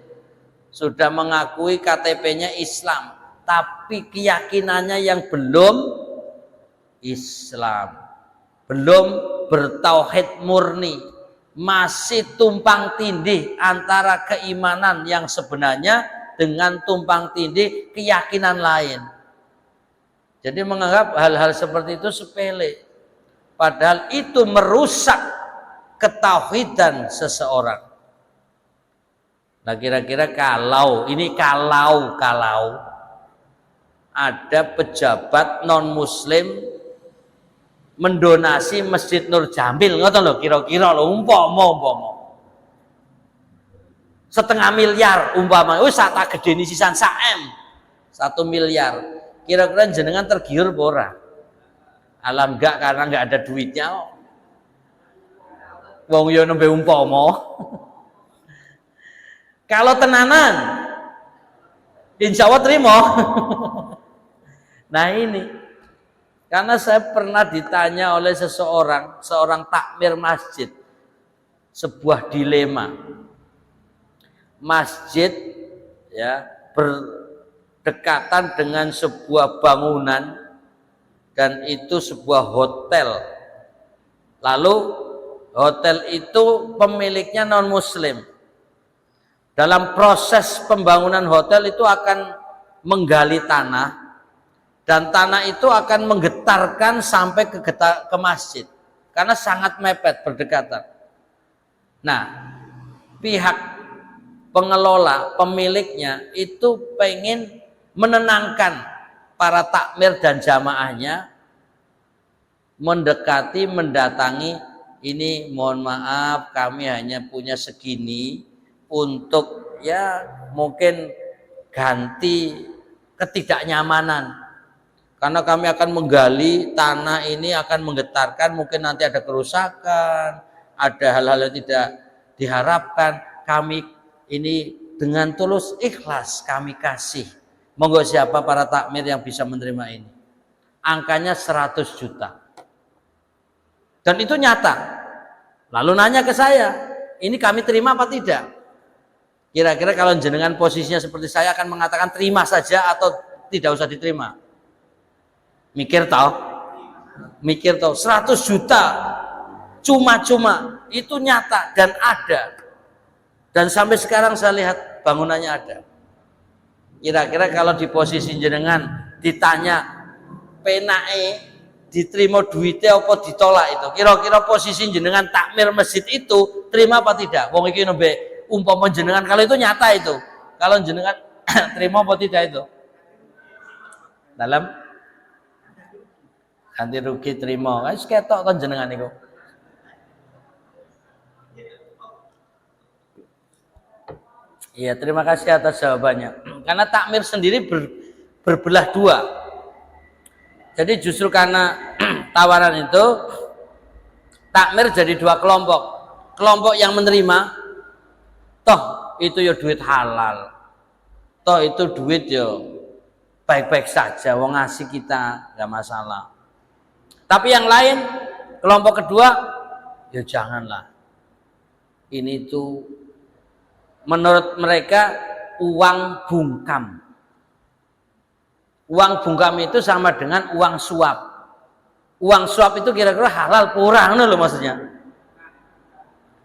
S1: sudah mengakui KTP-nya Islam, tapi keyakinannya yang belum Islam, belum bertauhid murni, masih tumpang tindih antara keimanan yang sebenarnya dengan tumpang tindih keyakinan lain. Jadi menganggap hal-hal seperti itu sepele, padahal itu merusak ketauhidan seseorang. Nah kira-kira kalau ada pejabat non muslim mendonasi Masjid Nur Jamil, ngoten lho, kira-kira lho, umpama 0,5 miliar umpama, wis tak gedeni sisan 1 miliar, kira-kira jenengan tergiur apa ora? Alam enggak, karena enggak ada duitnya kok. Wong yo nembe umpama. Kalau tenanan, insya Allah terima. Nah ini, karena saya pernah ditanya oleh seorang takmir masjid, sebuah dilema. Masjid ya berdekatan dengan sebuah bangunan dan itu sebuah hotel. Lalu hotel itu pemiliknya non muslim. Dalam proses pembangunan hotel itu akan menggali tanah, dan tanah itu akan menggetarkan sampai ke masjid karena sangat mepet berdekatan. Nah, pihak pengelola, pemiliknya itu pengen menenangkan para takmir dan jamaahnya, mendatangi, ini mohon maaf kami hanya punya segini untuk ya mungkin ganti ketidaknyamanan. Karena kami akan menggali tanah ini akan menggetarkan, mungkin nanti ada kerusakan, ada hal-hal yang tidak diharapkan. Kami ini dengan tulus ikhlas kami kasih. Monggo siapa para takmir yang bisa menerima ini. Angkanya 100 juta. Dan itu nyata. Lalu nanya ke saya, ini kami terima apa tidak? Kira-kira kalau jenengan posisinya seperti saya akan mengatakan terima saja atau tidak usah diterima? Mikir tau 100 juta cuma-cuma itu nyata dan ada, dan sampai sekarang saya lihat bangunannya ada. Kira-kira kalau di posisi jenengan ditanya penae diterima duitnya apa ditolak, itu kira-kira posisi jenengan takmir masjid itu terima apa tidak? Wong iki nembe umpama jenengan, kalau itu nyata itu, kalau jenengan terima apa tidak itu? Dalam ganti rugi terima, wis ketok kan jenengan niku. Iya, terima kasih atas jawabannya. Karena takmir sendiri berbelah dua. Jadi justru karena tawaran itu, takmir jadi dua kelompok. Kelompok yang menerima, toh itu ya duit halal, toh itu duit ya baik-baik saja, wong ngasih kita nggak masalah. Tapi yang lain, kelompok kedua, ya janganlah. Ini tuh menurut mereka uang bungkam, Uang bungkam itu sama dengan uang suap. Uang suap itu kira-kira halal kurang loh maksudnya.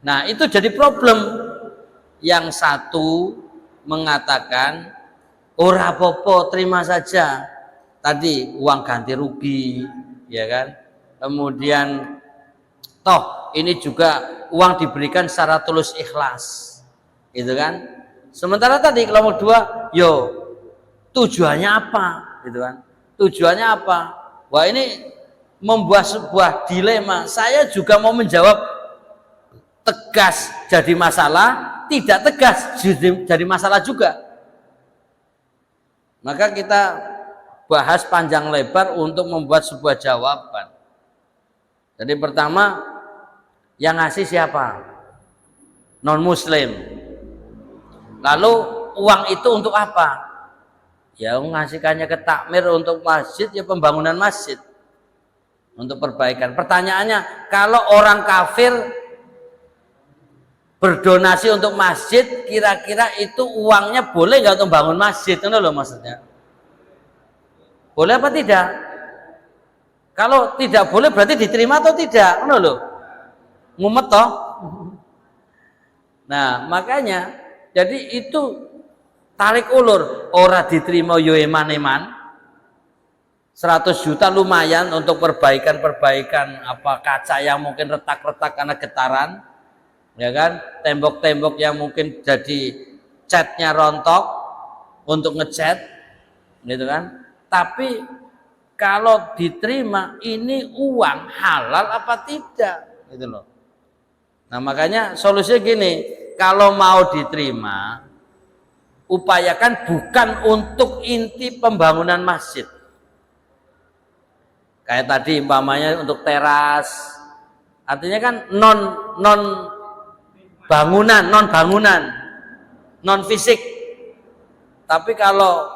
S1: Nah itu jadi problem. Yang satu mengatakan ora popo terima saja. Tadi uang ganti rugi, ya kan? Kemudian toh ini juga uang diberikan secara tulus ikhlas, gitu kan? Sementara tadi kelompok dua, yo tujuannya apa, gitu kan? Tujuannya apa? Wah ini membuat sebuah dilema. Saya juga mau menjawab tegas jadi masalah, tidak tegas jadi masalah juga. Maka kita bahas panjang lebar untuk membuat sebuah jawaban. Jadi pertama, yang ngasih siapa? Non muslim. Lalu uang itu untuk apa? Ya ngasihkannya ke takmir untuk masjid, ya pembangunan masjid untuk perbaikan. Pertanyaannya, kalau orang kafir berdonasi untuk masjid, kira-kira itu uangnya boleh nggak untuk bangun masjid? Itu loh maksudnya. Boleh apa tidak? Kalau tidak boleh berarti diterima atau tidak? Itu loh. Ngumet toh. Nah makanya, jadi itu tarik ulur, ora diterima yo eman-eman. 100 juta lumayan untuk perbaikan apa kaca yang mungkin retak-retak karena getaran, ya kan? Tembok-tembok yang mungkin jadi catnya rontok untuk ngecat, gitu kan? Tapi kalau diterima ini uang halal apa tidak, gitu loh. Nah makanya solusinya gini, kalau mau diterima, upayakan bukan untuk inti pembangunan masjid. Kayak tadi umpamanya untuk teras, artinya kan non bangunan, non fisik. Tapi kalau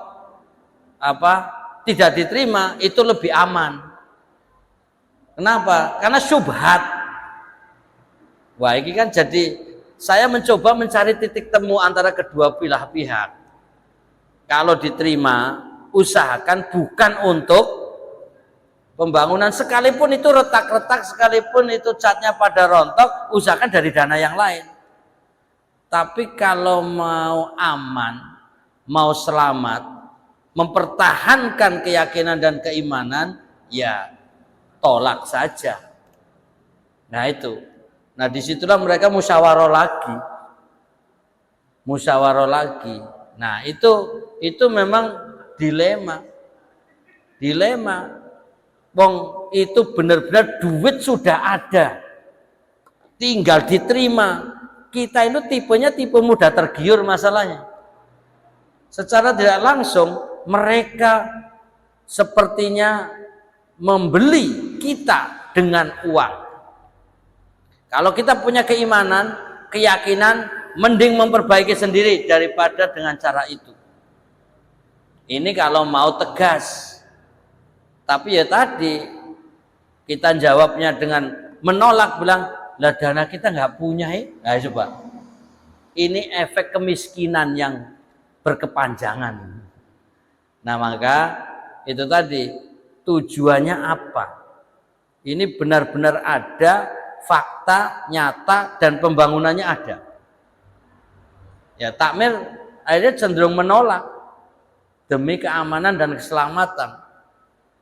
S1: tidak diterima itu lebih aman. Kenapa? Karena syubhat. Wah, ini kan jadi saya mencoba mencari titik temu antara kedua belah pihak. Kalau diterima, usahakan bukan untuk pembangunan, sekalipun itu retak-retak, sekalipun itu catnya pada rontok, usahakan dari dana yang lain. Tapi kalau mau aman, mau selamat, mempertahankan keyakinan dan keimanan, ya tolak saja. Nah itu. Nah disitulah mereka musyawarah lagi. Nah itu memang dilema. Wong itu benar-benar duit sudah ada, tinggal diterima. Kita itu tipenya tipe mudah tergiur masalahnya. Secara tidak langsung mereka sepertinya membeli kita dengan uang. Kalau kita punya keimanan, keyakinan, mending memperbaiki sendiri daripada dengan cara itu. Ini kalau mau tegas. Tapi ya tadi kita jawabnya dengan menolak, bilang lah dana kita nggak punya. Nah coba, ini efek kemiskinan yang berkepanjangan. Nah maka itu tadi tujuannya apa? Ini benar-benar ada fakta nyata dan pembangunannya ada. Ya takmir akhirnya cenderung menolak demi keamanan dan keselamatan.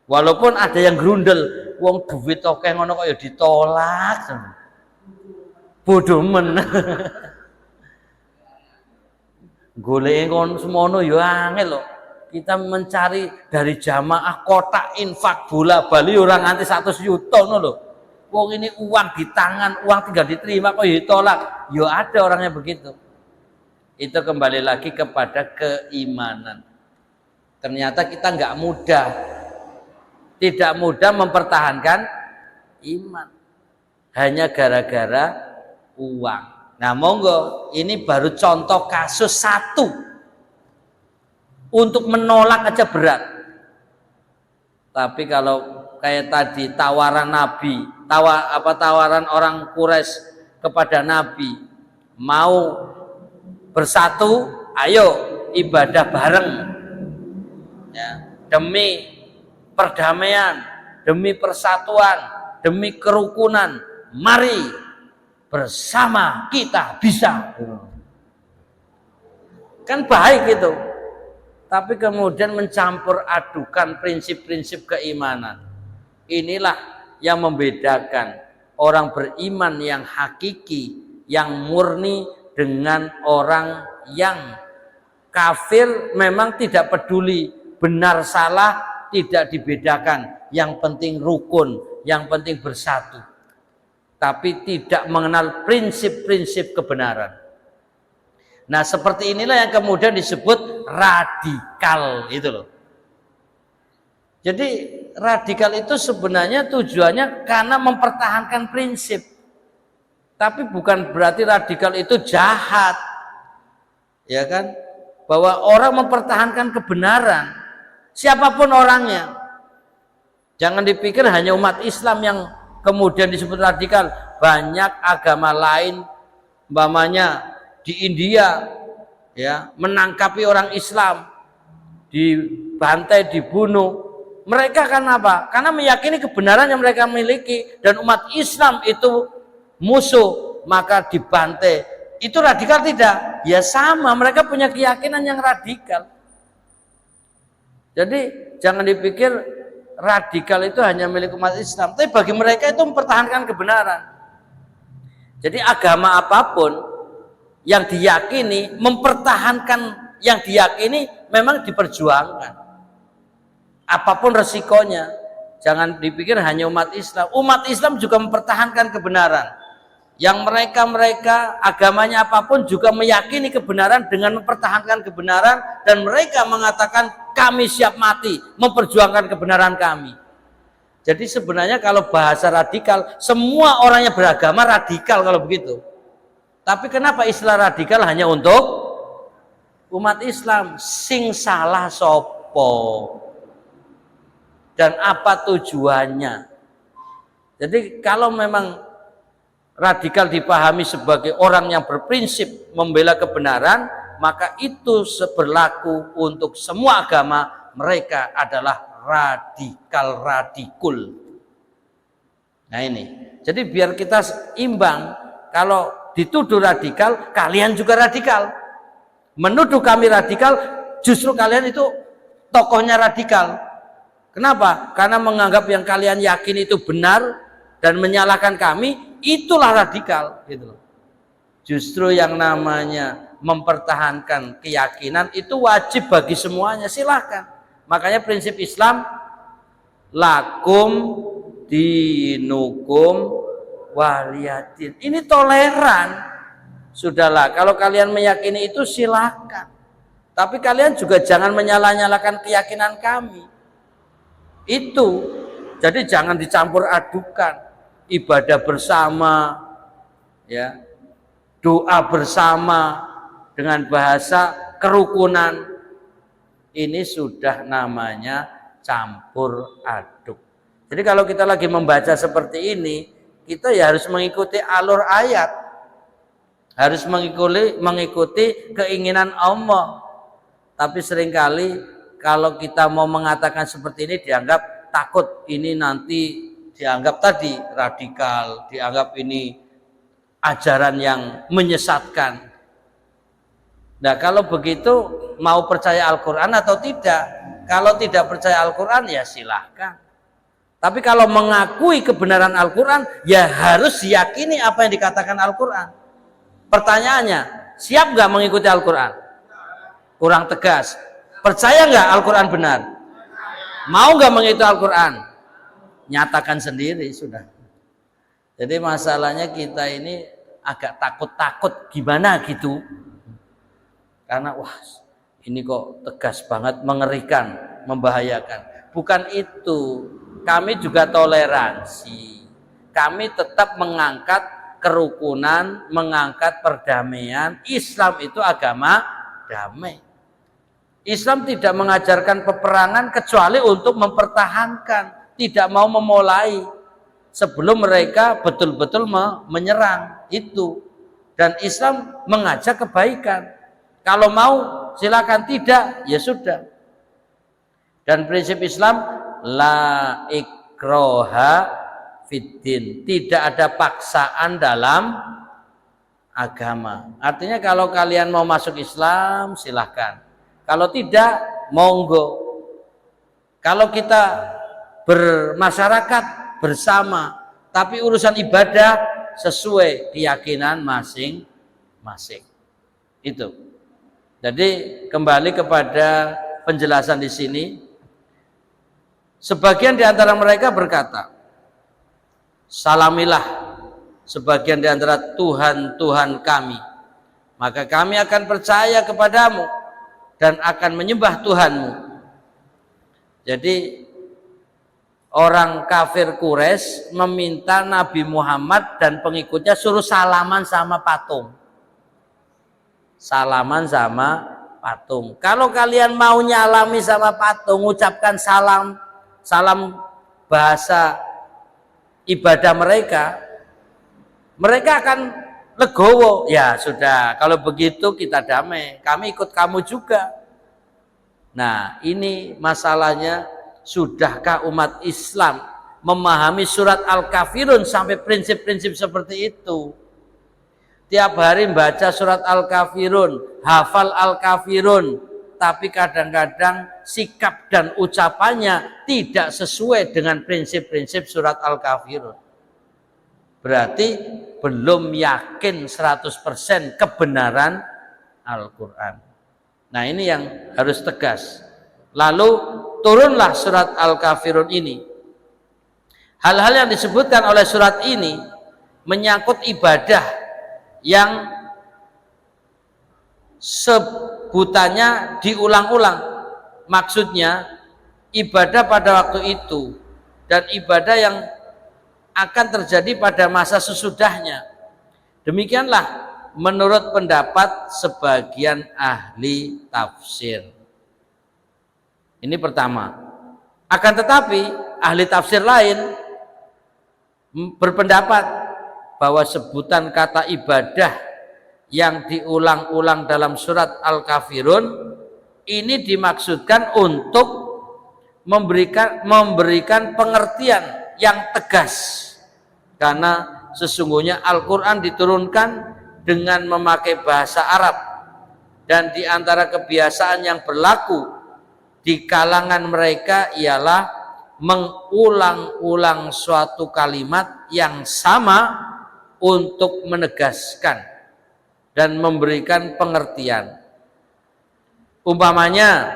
S1: Walaupun ada yang grundel, wong duit oke ngono kok ya ditolak. Bodoh men. Goleke kon semono ya angel lho. Kita mencari dari jamaah kotak infak bola bali orang nganti 100 juta ngono lho. Wong ini uang di tangan, uang tinggal diterima kok ditolak. Ya ada orangnya begitu. Itu kembali lagi kepada keimanan. Ternyata kita nggak mudah, tidak mudah mempertahankan iman hanya gara-gara uang. Nah monggo, ini baru contoh kasus satu. Untuk menolak aja berat. Tapi kalau kayak tadi tawaran Nabi, tawaran orang Quraisy kepada Nabi, mau bersatu, ayo ibadah bareng. Ya. demi perdamaian, demi persatuan, demi kerukunan. Mari bersama kita bisa. Kan baik itu. Tapi kemudian mencampur adukan prinsip-prinsip keimanan. Inilah yang membedakan orang beriman yang hakiki, yang murni dengan orang yang kafir. Memang tidak peduli benar salah, tidak dibedakan. Yang penting rukun, yang penting bersatu. Tapi tidak mengenal prinsip-prinsip kebenaran. Nah, seperti inilah yang kemudian disebut radikal itu loh. Jadi radikal itu sebenarnya tujuannya karena mempertahankan prinsip. Tapi bukan berarti radikal itu jahat. Ya kan? Bahwa orang mempertahankan kebenaran, siapapun orangnya. Jangan dipikir hanya umat Islam yang kemudian disebut radikal. Banyak agama lain, umpamanya di India, ya, menangkapi orang Islam, dibantai, dibunuh. Mereka kan apa? Karena meyakini kebenaran yang mereka miliki, dan umat Islam itu musuh, maka dibantai. Itu radikal tidak? Ya sama, mereka punya keyakinan yang radikal. Jadi jangan dipikir radikal itu hanya milik umat Islam, tapi bagi mereka itu mempertahankan kebenaran. Jadi agama apapun yang diyakini, mempertahankan yang diyakini memang diperjuangkan. Apapun resikonya. Jangan dipikir hanya umat Islam. Umat Islam juga mempertahankan kebenaran. Yang mereka agamanya apapun juga meyakini kebenaran dengan mempertahankan kebenaran, dan mereka mengatakan kami siap mati memperjuangkan kebenaran kami. Jadi sebenarnya kalau bahasa radikal, semua orang yang beragama radikal kalau begitu. Tapi kenapa istilah radikal hanya untuk umat Islam? Sing salah sopo, dan apa tujuannya? Jadi kalau memang radikal dipahami sebagai orang yang berprinsip membela kebenaran, maka itu berlaku untuk semua agama. Mereka adalah radikul. Nah ini, jadi biar kita imbang. Kalau dituduh radikal, kalian juga radikal. Menuduh kami radikal, justru kalian itu tokohnya radikal. Kenapa? Karena menganggap yang kalian yakin itu benar dan menyalahkan kami, itulah radikal. Gitu. Justru yang namanya mempertahankan keyakinan itu wajib bagi semuanya, silahkan. Makanya prinsip Islam, lakum dinukum waliyadin. Ini toleran. Sudahlah, kalau kalian meyakini itu silakan. Tapi kalian juga jangan menyalah-nyalakan keyakinan kami. Itu. Jadi jangan dicampur adukan. Ibadah bersama, ya, doa bersama dengan bahasa kerukunan. Ini sudah namanya campur aduk. Jadi kalau kita lagi membaca seperti ini, kita ya harus mengikuti alur ayat. Harus mengikuti keinginan Allah. Tapi seringkali kalau kita mau mengatakan seperti ini dianggap takut, ini nanti dianggap tadi radikal, dianggap ini ajaran yang menyesatkan. Nah kalau begitu mau percaya Al-Quran atau tidak? Kalau tidak percaya Al-Quran ya silahkan. Tapi kalau mengakui kebenaran Al-Quran ya harus diyakini apa yang dikatakan Al-Quran. Pertanyaannya, siap nggak mengikuti Al-Quran? Kurang tegas. Percaya nggak Al-Quran benar? Mau nggak mengikuti Al-Quran? Nyatakan sendiri sudah. Jadi masalahnya kita ini agak takut-takut gimana gitu. Karena wah ini kok tegas banget, mengerikan, membahayakan. Bukan itu. Kami juga toleransi. Kami tetap mengangkat kerukunan, mengangkat perdamaian. Islam itu agama damai. Islam tidak mengajarkan peperangan kecuali untuk mempertahankan, tidak mau memulai sebelum mereka betul-betul menyerang itu. Dan Islam mengajak kebaikan. Kalau mau silakan, tidak ya sudah. Dan prinsip Islam la ikroha fiddin, tidak ada paksaan dalam agama. Artinya kalau kalian mau masuk Islam silahkan, kalau tidak monggo. Kalau kita bermasyarakat bersama, tapi urusan ibadah sesuai keyakinan masing-masing. Itu. Jadi kembali kepada penjelasan di sini, sebagian di antara mereka berkata, salamilah sebagian di antara Tuhan-Tuhan kami, maka kami akan percaya kepadamu dan akan menyembah Tuhanmu. Jadi orang kafir Quraisy meminta Nabi Muhammad dan pengikutnya suruh salaman sama patung. Salaman sama patung. Kalau kalian mau nyalami sama patung, ucapkan salam bahasa ibadah mereka akan legowo. Ya sudah, kalau begitu kita damai, kami ikut kamu juga. Nah, ini masalahnya, sudahkah umat Islam memahami surat Al-Kafirun sampai prinsip-prinsip seperti itu? Tiap hari membaca surat Al-Kafirun, hafal Al-Kafirun, tapi kadang-kadang sikap dan ucapannya tidak sesuai dengan prinsip-prinsip surat Al-Kafirun. Berarti belum yakin 100% kebenaran Al-Quran. Nah, ini yang harus tegas. Lalu turunlah surat Al-Kafirun ini. Hal-hal yang disebutkan oleh surat ini menyangkut ibadah yang sebutannya diulang-ulang. Maksudnya ibadah pada waktu itu dan ibadah yang akan terjadi pada masa sesudahnya. Demikianlah menurut pendapat sebagian ahli tafsir. Ini pertama. Akan tetapi ahli tafsir lain berpendapat bahwa sebutan kata ibadah yang diulang-ulang dalam surat Al-Kafirun ini dimaksudkan untuk memberikan pengertian yang tegas, karena sesungguhnya Al-Quran diturunkan dengan memakai bahasa Arab, dan di antara kebiasaan yang berlaku di kalangan mereka ialah mengulang-ulang suatu kalimat yang sama untuk menegaskan dan memberikan pengertian. Umpamanya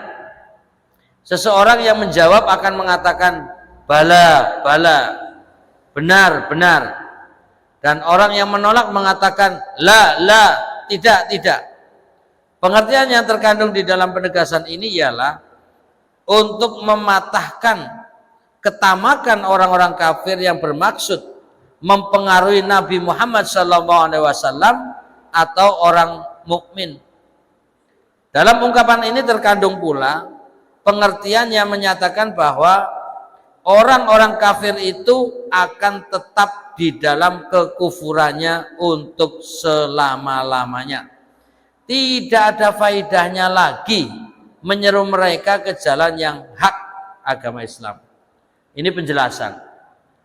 S1: seseorang yang menjawab akan mengatakan bala, bala, benar, benar. Dan orang yang menolak mengatakan la, la, tidak, tidak. Pengertian yang terkandung di dalam penegasan ini ialah untuk mematahkan ketamakan orang-orang kafir yang bermaksud mempengaruhi Nabi Muhammad SAW atau orang mukmin. Dalam ungkapan ini terkandung pula pengertian yang menyatakan bahwa orang-orang kafir itu akan tetap di dalam kekufurannya untuk selama-lamanya. Tidak ada faedahnya lagi menyeru mereka ke jalan yang hak agama Islam. Ini penjelasan.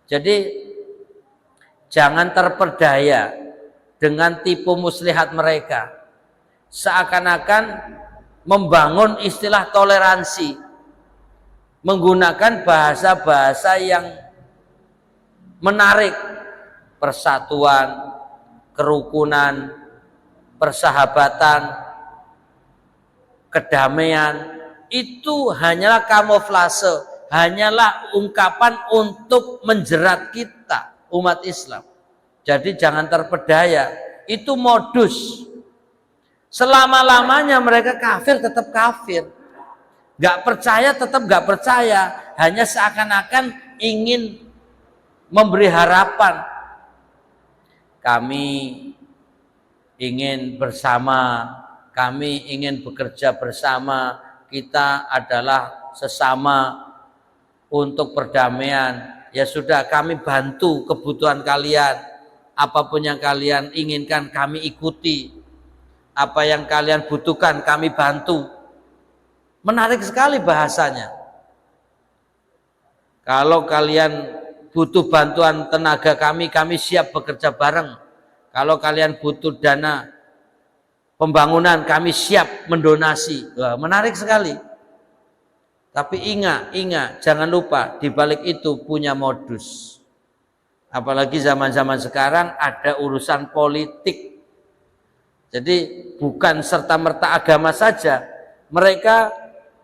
S1: Jadi jangan terperdaya dengan tipu muslihat mereka, seakan-akan membangun istilah toleransi, menggunakan bahasa-bahasa yang menarik, persatuan, kerukunan, persahabatan, kedamaian. Itu hanyalah kamuflase, hanyalah ungkapan untuk menjerat kita umat Islam. Jadi jangan terpedaya, itu modus. Selama-lamanya mereka kafir tetap kafir, gak percaya tetap gak percaya, hanya seakan-akan ingin memberi harapan. Kami ingin bersama, kami ingin bekerja bersama, kita adalah sesama untuk perdamaian. Ya sudah, kami bantu kebutuhan kalian. Apapun yang kalian inginkan kami ikuti. Apa yang kalian butuhkan kami bantu. Menarik sekali bahasanya. Kalau kalian butuh bantuan tenaga kami siap bekerja bareng. Kalau kalian butuh dana pembangunan, kami siap mendonasi. Wah, menarik sekali. Tapi ingat, jangan lupa di balik itu punya modus. Apalagi zaman-zaman sekarang ada urusan politik. Jadi bukan serta-merta agama saja. Mereka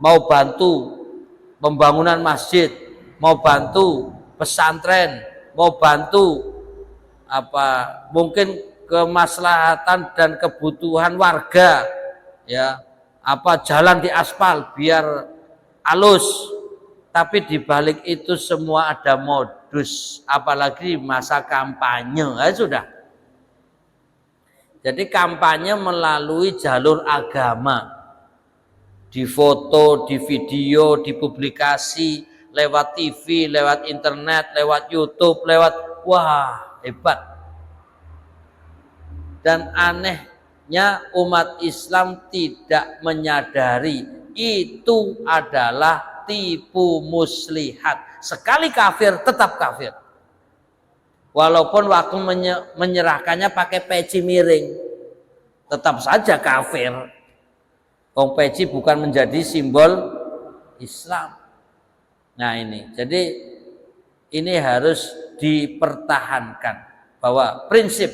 S1: mau bantu pembangunan masjid, mau bantu pesantren, mau bantu mungkin kemaslahatan dan kebutuhan warga, ya, jalan di aspal biar halus, tapi di balik itu semua ada modus, apalagi masa kampanye, sudah. Jadi kampanye melalui jalur agama, di foto, di video, di publikasi, lewat TV, lewat internet, lewat YouTube, wah, hebat. Dan anehnya umat Islam tidak menyadari itu adalah tipu muslihat. Sekali kafir tetap kafir. Walaupun waktu menyerahkannya pakai peci miring, tetap saja kafir. Wong peci bukan menjadi simbol Islam. Nah ini, jadi ini harus dipertahankan bahwa prinsip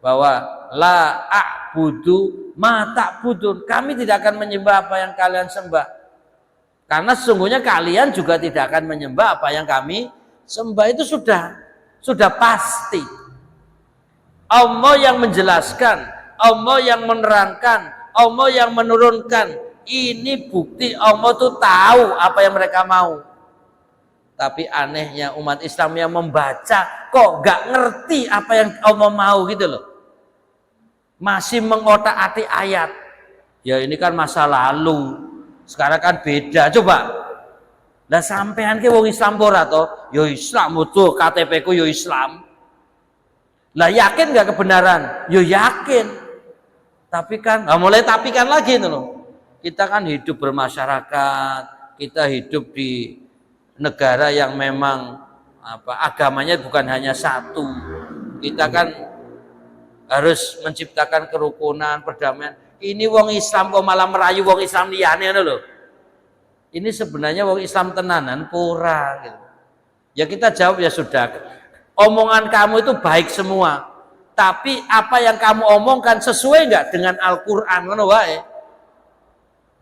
S1: bahwa la a'budu ma ta'budun. Kami tidak akan menyembah apa yang kalian sembah. Karena sesungguhnya kalian juga tidak akan menyembah apa yang kami sembah. Itu sudah pasti. Allah yang menjelaskan, Allah yang menerangkan, Allah yang menurunkan. Ini bukti Allah tuh tahu apa yang mereka mau. Tapi anehnya umat Islam yang membaca kok gak ngerti apa yang Allah mau gitu loh. Masih mengotak-atik ayat. Ya ini kan masa lalu. Sekarang kan beda. Coba. Lah sampean ke wong Islam ora to? Ya Islam tuh KTP ku ya Islam. Lah yakin gak kebenaran? Ya yakin. Tapi kan mulai tapi kan lagi itu loh. Kita kan hidup bermasyarakat, kita hidup di negara yang memang agamanya bukan hanya satu. Kita kan harus menciptakan kerukunan, perdamaian. Ini wong Islam kok malah merayu wong Islam liyane ngono lho. Ini sebenarnya wong Islam tenanan pura gitu. Ya kita jawab ya sudah. Omongan kamu itu baik semua. Tapi apa yang kamu omongkan sesuai enggak dengan Al-Qur'an ngono wae.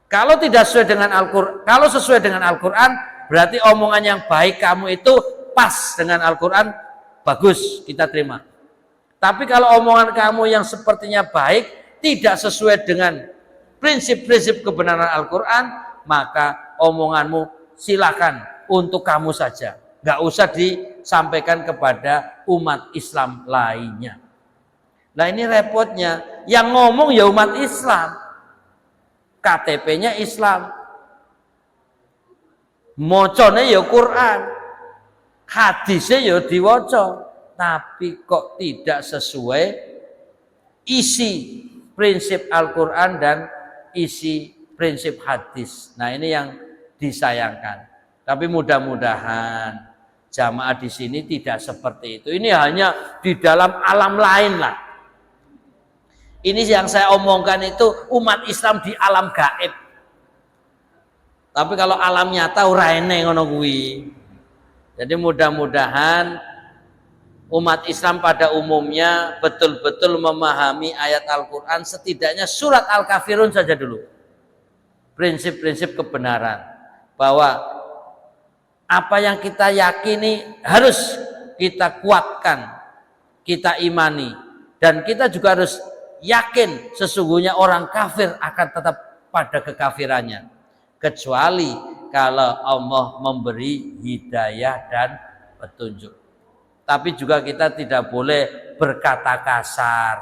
S1: Kalau tidak sesuai dengan Al-Qur'an, kalau sesuai dengan Al-Qur'an, berarti omongan yang baik kamu itu pas dengan Al-Qur'an, bagus, kita terima. Tapi kalau omongan kamu yang sepertinya baik, tidak sesuai dengan prinsip-prinsip kebenaran Al-Qur'an, maka omonganmu silakan untuk kamu saja. Gak usah disampaikan kepada umat Islam lainnya. Nah ini repotnya, yang ngomong ya umat Islam. KTP-nya Islam, mocone ya Quran, hadisnya ya diwaca, tapi kok tidak sesuai isi prinsip Al-Quran dan isi prinsip hadis. Nah ini yang disayangkan. Tapi mudah-mudahan jamaah di sini tidak seperti itu. Ini hanya di dalam alam lain lah. Ini yang saya omongkan itu umat Islam di alam gaib. Tapi kalau alam nyata ora ene ngono kuwi. Jadi mudah-mudahan umat Islam pada umumnya betul-betul memahami ayat Al-Qur'an, setidaknya surat Al-Kafirun saja dulu. Prinsip-prinsip kebenaran bahwa apa yang kita yakini harus kita kuatkan, kita imani, dan kita juga harus yakin sesungguhnya orang kafir akan tetap pada kekafirannya, kecuali kalau Allah memberi hidayah dan petunjuk. Tapi juga kita tidak boleh berkata kasar,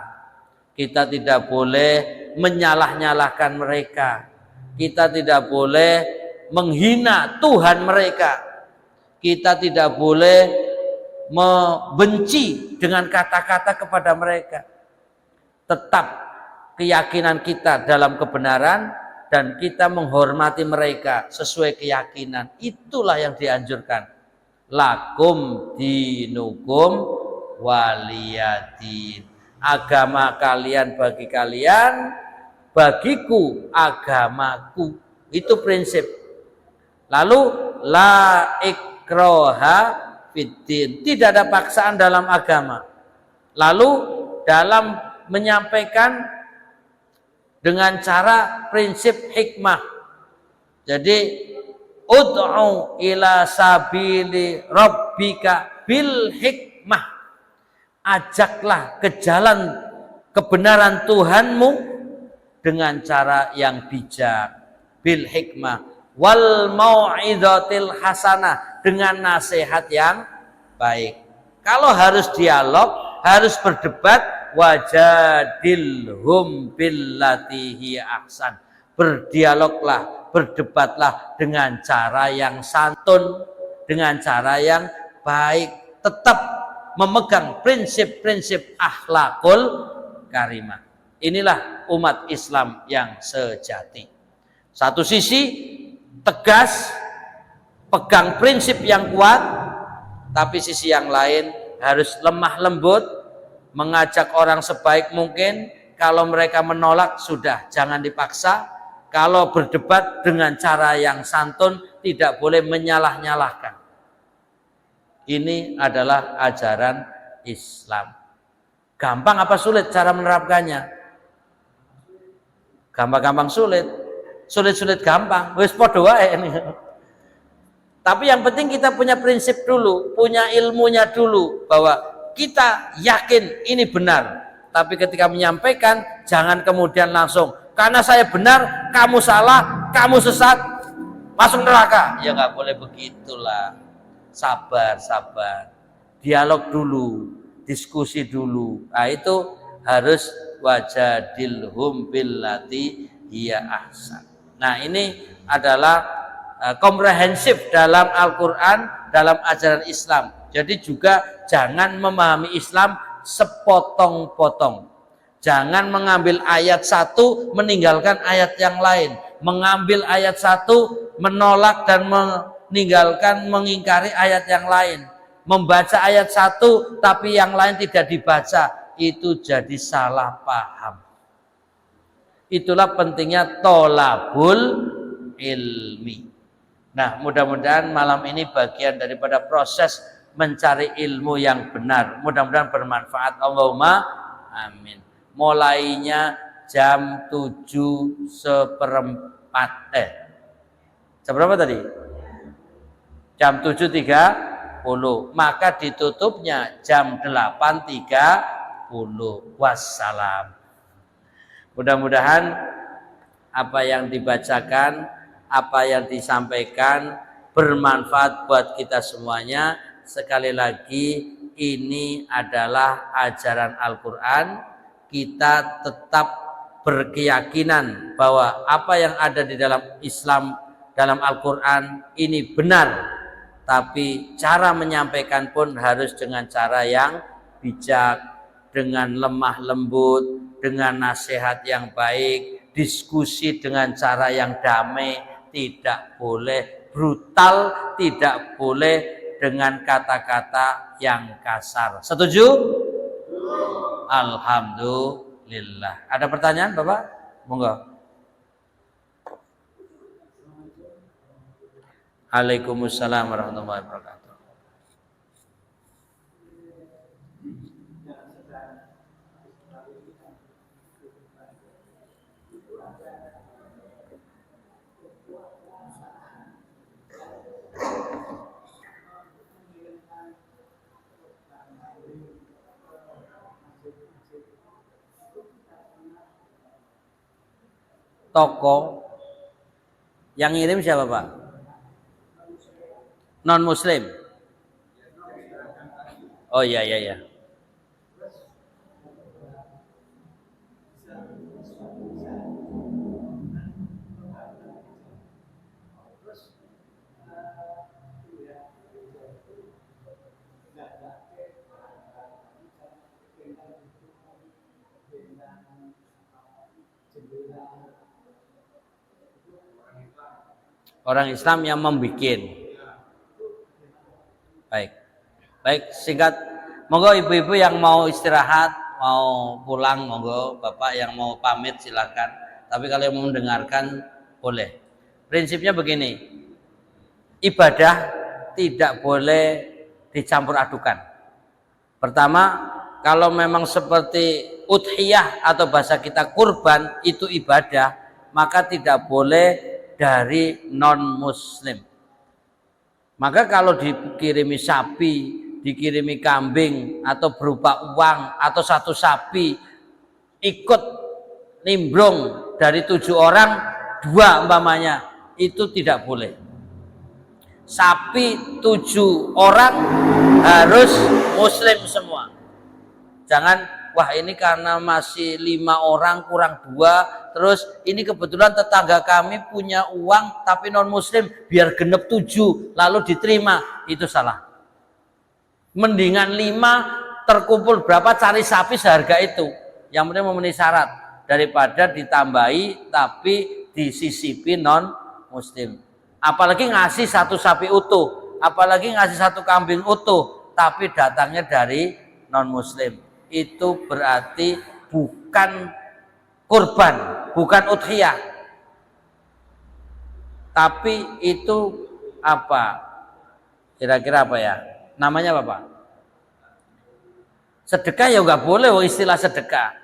S1: kita tidak boleh menyalah-nyalahkan mereka, kita tidak boleh menghina Tuhan mereka, kita tidak boleh membenci dengan kata-kata kepada mereka. Tetap keyakinan kita dalam kebenaran dan kita menghormati mereka sesuai keyakinan. Itulah yang dianjurkan. lakum dinukum waliyadin. Agama kalian bagi kalian, bagiku agamaku. Itu prinsip. Lalu la ikraha fiddin, tidak ada paksaan dalam agama. Lalu dalam menyampaikan dengan cara prinsip hikmah. Jadi ud'u ila sabili rabbika bil hikmah. Ajaklah ke jalan kebenaran Tuhanmu dengan cara yang bijak, bil hikmah wal mau'izatil hasanah, dengan nasihat yang baik. Kalau harus dialog, harus berdebat, wajadilhum billati hiya ahsan. Berdialoglah, berdebatlah dengan cara yang santun, dengan cara yang baik, tetap memegang prinsip-prinsip akhlakul karimah. Inilah umat Islam yang sejati. Satu sisi tegas, pegang prinsip yang kuat, tapi sisi yang lain harus lemah lembut, mengajak orang sebaik mungkin. Kalau mereka menolak, sudah, jangan dipaksa. Kalau berdebat dengan cara yang santun, tidak boleh menyalah-nyalahkan. Ini adalah ajaran Islam. Gampang apa sulit cara menerapkannya? Gampang-gampang sulit. Sulit-sulit gampang. Wis padha wae ini. Tapi yang penting kita punya prinsip dulu, punya ilmunya dulu, bahwa kita yakin ini benar. Tapi ketika menyampaikan, jangan kemudian langsung, karena saya benar, kamu salah, kamu sesat, masuk neraka. Ya nggak boleh begitulah. Sabar, sabar. Dialog dulu, diskusi dulu. Nah, itu harus wajadilhum billati hiya ahsan. Nah, ini adalah komprehensif dalam Al-Quran, dalam ajaran Islam. Jadi juga jangan memahami Islam sepotong-potong. Jangan mengambil ayat satu, meninggalkan ayat yang lain. Mengambil ayat satu, menolak dan meninggalkan, mengingkari ayat yang lain. Membaca ayat satu, tapi yang lain tidak dibaca. Itu jadi salah paham. Itulah pentingnya tolabul ilmi. Nah, mudah-mudahan malam ini bagian daripada proses mencari ilmu yang benar. Mudah-mudahan bermanfaat. Allahumma amin. Mulainya jam 7:15. Jam berapa tadi? Jam 7.30. Maka ditutupnya jam 8.30. Wassalam. Mudah-mudahan apa yang dibacakan, apa yang disampaikan bermanfaat buat kita semuanya. Sekali lagi, ini adalah ajaran Al-Quran. Kita tetap berkeyakinan bahwa apa yang ada di dalam Islam, dalam Al-Quran ini benar. Tapi cara menyampaikan pun harus dengan cara yang bijak, dengan lemah lembut, dengan nasihat yang baik, diskusi dengan cara yang damai, tidak boleh brutal, tidak boleh dengan kata-kata yang kasar. Setuju? Alhamdulillah. Ada pertanyaan, Bapak? Monggo. Waalaikumsalam warahmatullahi wabarakatuh. Toko yang ngirim siapa, Pak? Non muslim. Oh iya iya iya. Orang Islam yang membikin. Baik. Baik, singkat. Monggo ibu-ibu yang mau istirahat, mau pulang, monggo. Bapak yang mau pamit silakan. Tapi kalau yang mau mendengarkan boleh. Prinsipnya begini. Ibadah tidak boleh dicampur adukan. Pertama, kalau memang seperti udhiyah atau bahasa kita kurban itu ibadah, maka tidak boleh dari non muslim. Maka kalau dikirimi sapi, dikirimi kambing atau berupa uang atau satu sapi ikut nimbrung dari 7 orang 2 umpamanya, itu tidak boleh. Sapi 7 orang harus muslim semua. Jangan, wah ini karena masih 5 orang kurang 2, terus ini kebetulan tetangga kami punya uang tapi non muslim, biar genep 7 lalu diterima. Itu salah. Mendingan 5 terkumpul berapa, cari sapi seharga itu, yang penting memenuhi syarat, daripada ditambahi tapi disisipi non muslim. Apalagi ngasih satu sapi utuh, apalagi ngasih satu kambing utuh tapi datangnya dari non muslim, itu berarti bukan kurban, bukan udhiyah, tapi itu apa, kira-kira apa ya namanya, Bapak? Sedekah ya nggak boleh. Istilah sedekah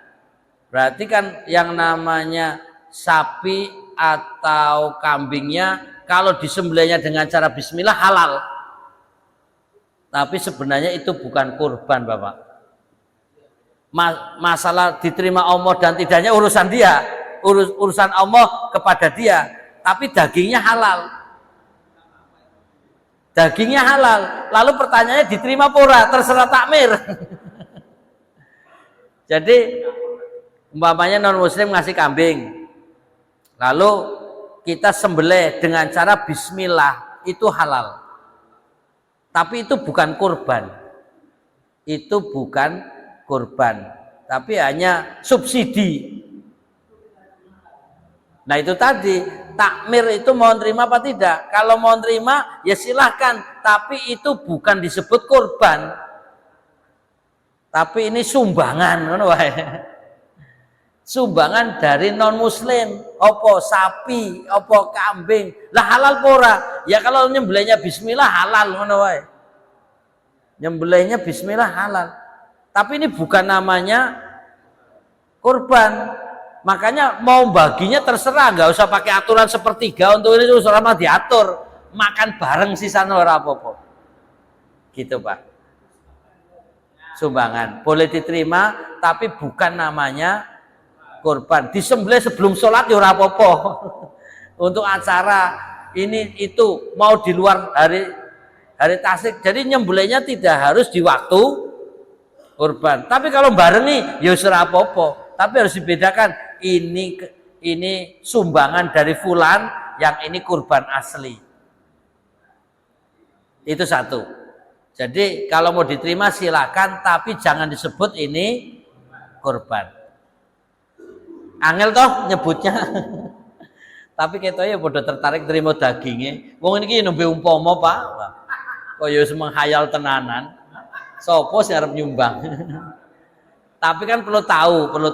S1: berarti kan yang namanya sapi atau kambingnya kalau disembelihnya dengan cara bismillah halal, tapi sebenarnya itu bukan kurban, Bapak. Masalah diterima Allah dan tidaknya urusan dia, urusan Allah kepada dia, tapi dagingnya halal. Dagingnya halal. Lalu pertanyaannya diterima pura, terserah takmir. Jadi umpamanya non muslim ngasih kambing, lalu kita sembelih dengan cara bismillah, itu halal. Tapi itu bukan kurban. Itu bukan kurban, tapi hanya subsidi. Nah itu tadi, takmir itu mau terima apa tidak? Kalau mau terima ya silahkan, tapi itu bukan disebut kurban. Tapi ini sumbangan, sumbangan dari non muslim, opo sapi, opo kambing, lah halal pora. Ya kalau nyembelihnya bismillah halal, ngono wae. Nyembelihnya bismillah halal. Tapi ini bukan namanya kurban. Makanya mau baginya terserah, nggak usah pakai aturan sepertiga untuk ini, selama diatur makan bareng sisanya ora apa-apa. Gitu, Pak. Sumbangan boleh diterima, tapi bukan namanya kurban. Disembelih sebelum sholat ya ora apa-apa. Untuk acara ini itu mau di luar hari tasik, jadi nyembelihnya tidak harus di waktu kurban. Tapi kalau barengi ya ora apa-apa. Tapi harus dibedakan, ini sumbangan dari fulan, yang ini kurban asli. Itu satu. Jadi kalau mau diterima silakan, tapi jangan disebut ini kurban. Angel toh nyebutnya. Tapi ketoknya bodoh tertarik terima dagingnya. Wong ini nembe umpama, Pak. Kok ya menghayal tenanan. Sopo sing arep nyumbang. Tapi kan perlu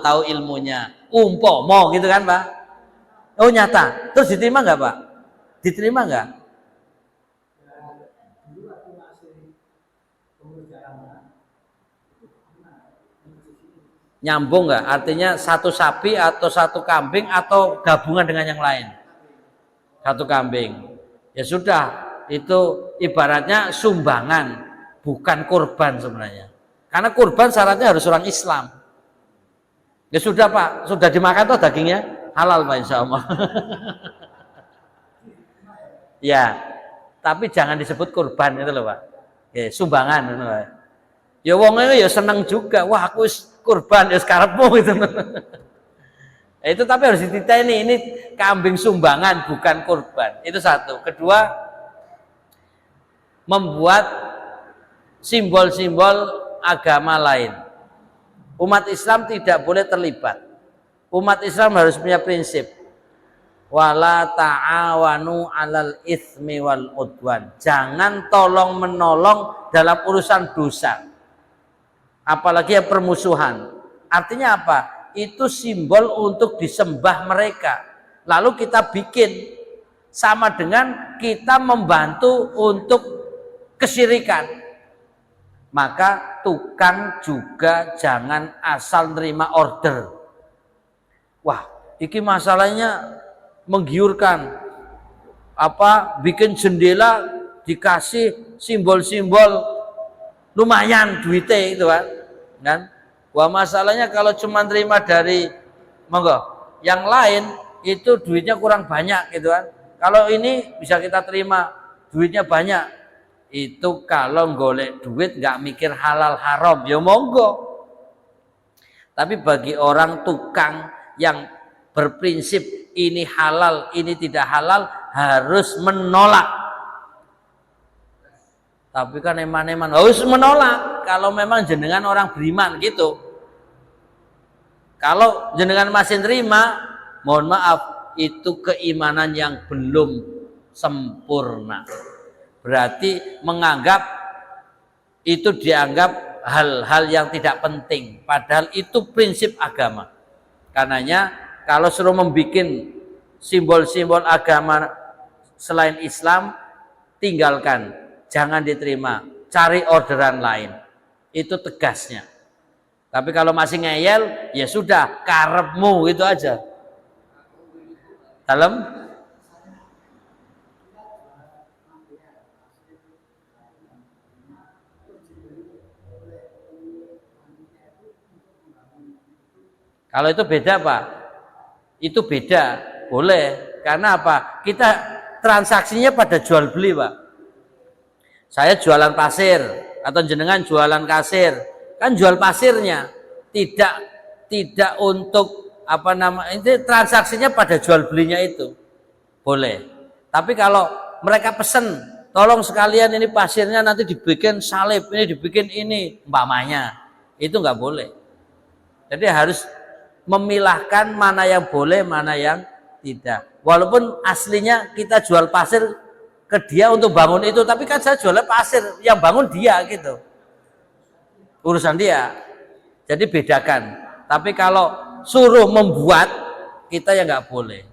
S1: tahu ilmunya. Umpama gitu kan, Pak. Oh nyata. Terus diterima enggak, Pak? Diterima enggak? Nyambung nggak? Artinya satu sapi atau satu kambing atau gabungan dengan yang lain? Satu kambing. Ya sudah, itu ibaratnya sumbangan, bukan kurban sebenarnya. Karena kurban syaratnya harus orang Islam. Ya sudah, Pak, sudah dimakan toh dagingnya? Halal, Pak, insya Allah. Ya, tapi jangan disebut kurban itu loh, Pak. Ya, sumbangan. Ya wongnya ya seneng juga. Wah, aku kurban ya sekarangmu gitu. Itu tapi harus dititeni, ini kambing sumbangan bukan kurban. Itu satu. Kedua, membuat simbol-simbol agama lain. Umat Islam tidak boleh terlibat. Umat Islam harus punya prinsip. Wala ta'awanu 'alal itsmi wal udwan. Jangan tolong menolong dalam urusan dosa. Apalagi ya permusuhan. Artinya apa? Itu simbol untuk disembah mereka. Lalu kita bikin sama dengan kita membantu untuk kesyirikan. Maka tukang juga jangan asal nerima order. Wah, iki masalahnya menggiurkan. Bikin jendela dikasih simbol-simbol lumayan duitnya itu kan. Wah, masalahnya kalau cuma terima dari yang lain itu duitnya kurang banyak gitu kan. Kalau ini bisa kita terima duitnya banyak. Itu kalau golek duit nggak mikir halal haram ya monggo. Tapi bagi orang tukang yang berprinsip ini halal, ini tidak halal, harus menolak. Tapi kan eman-eman harus menolak kalau memang jenengan orang beriman gitu. Kalau jenengan masih terima, mohon maaf, itu keimanan yang belum sempurna. Berarti menganggap itu dianggap hal-hal yang tidak penting, padahal itu prinsip agama. Karenanya kalau suruh membuat simbol-simbol agama selain Islam, tinggalkan, jangan diterima, cari orderan lain. Itu tegasnya. Tapi kalau masih ngeyel, ya sudah, karepmu itu aja. Dalam kalau itu beda Pak, itu beda, boleh. Karena apa? Kita transaksinya pada jual beli Pak. Saya jualan pasir atau jenengan jualan kasir, kan jual pasirnya, tidak untuk itu transaksinya pada jual belinya itu, boleh. Tapi kalau mereka pesen, tolong sekalian ini pasirnya nanti dibikin salib, ini dibikin ini, umpamanya, itu nggak boleh. Jadi harus memilahkan mana yang boleh, mana yang tidak. Walaupun aslinya kita jual pasir ke dia untuk bangun itu, tapi kan saya jualnya pasir, yang bangun dia gitu. Urusan dia. Jadi bedakan. Tapi kalau suruh membuat, kita ya nggak boleh.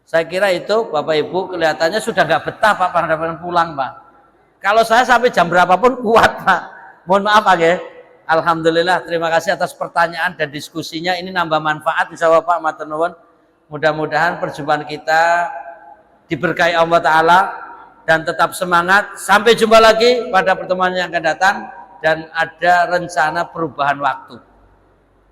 S1: Saya kira itu Bapak Ibu kelihatannya sudah nggak betah Pak pada pulang Pak. Kalau saya sampai jam berapapun kuat Pak. Mohon maaf Pak ya. Alhamdulillah, terima kasih atas pertanyaan dan diskusinya. Ini nambah manfaat insyaallah Pak matur nuwun. Mudah-mudahan perjumpaan kita diberkahi Allah Ta'ala dan tetap semangat. Sampai jumpa lagi pada pertemuan yang akan datang, dan ada rencana perubahan waktu.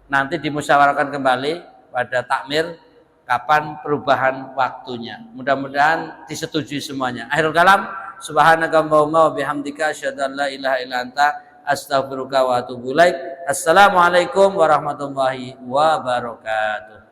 S1: Nanti dimusyawarahkan kembali pada takmir kapan perubahan waktunya. Mudah-mudahan disetujui semuanya. Akhirul kalam, subhanakallahumma wa bihamdika asyhadu an la ilaha illa anta astaghfiruka wa atubu ilaik. Assalamualaikum warahmatullahi wabarakatuh.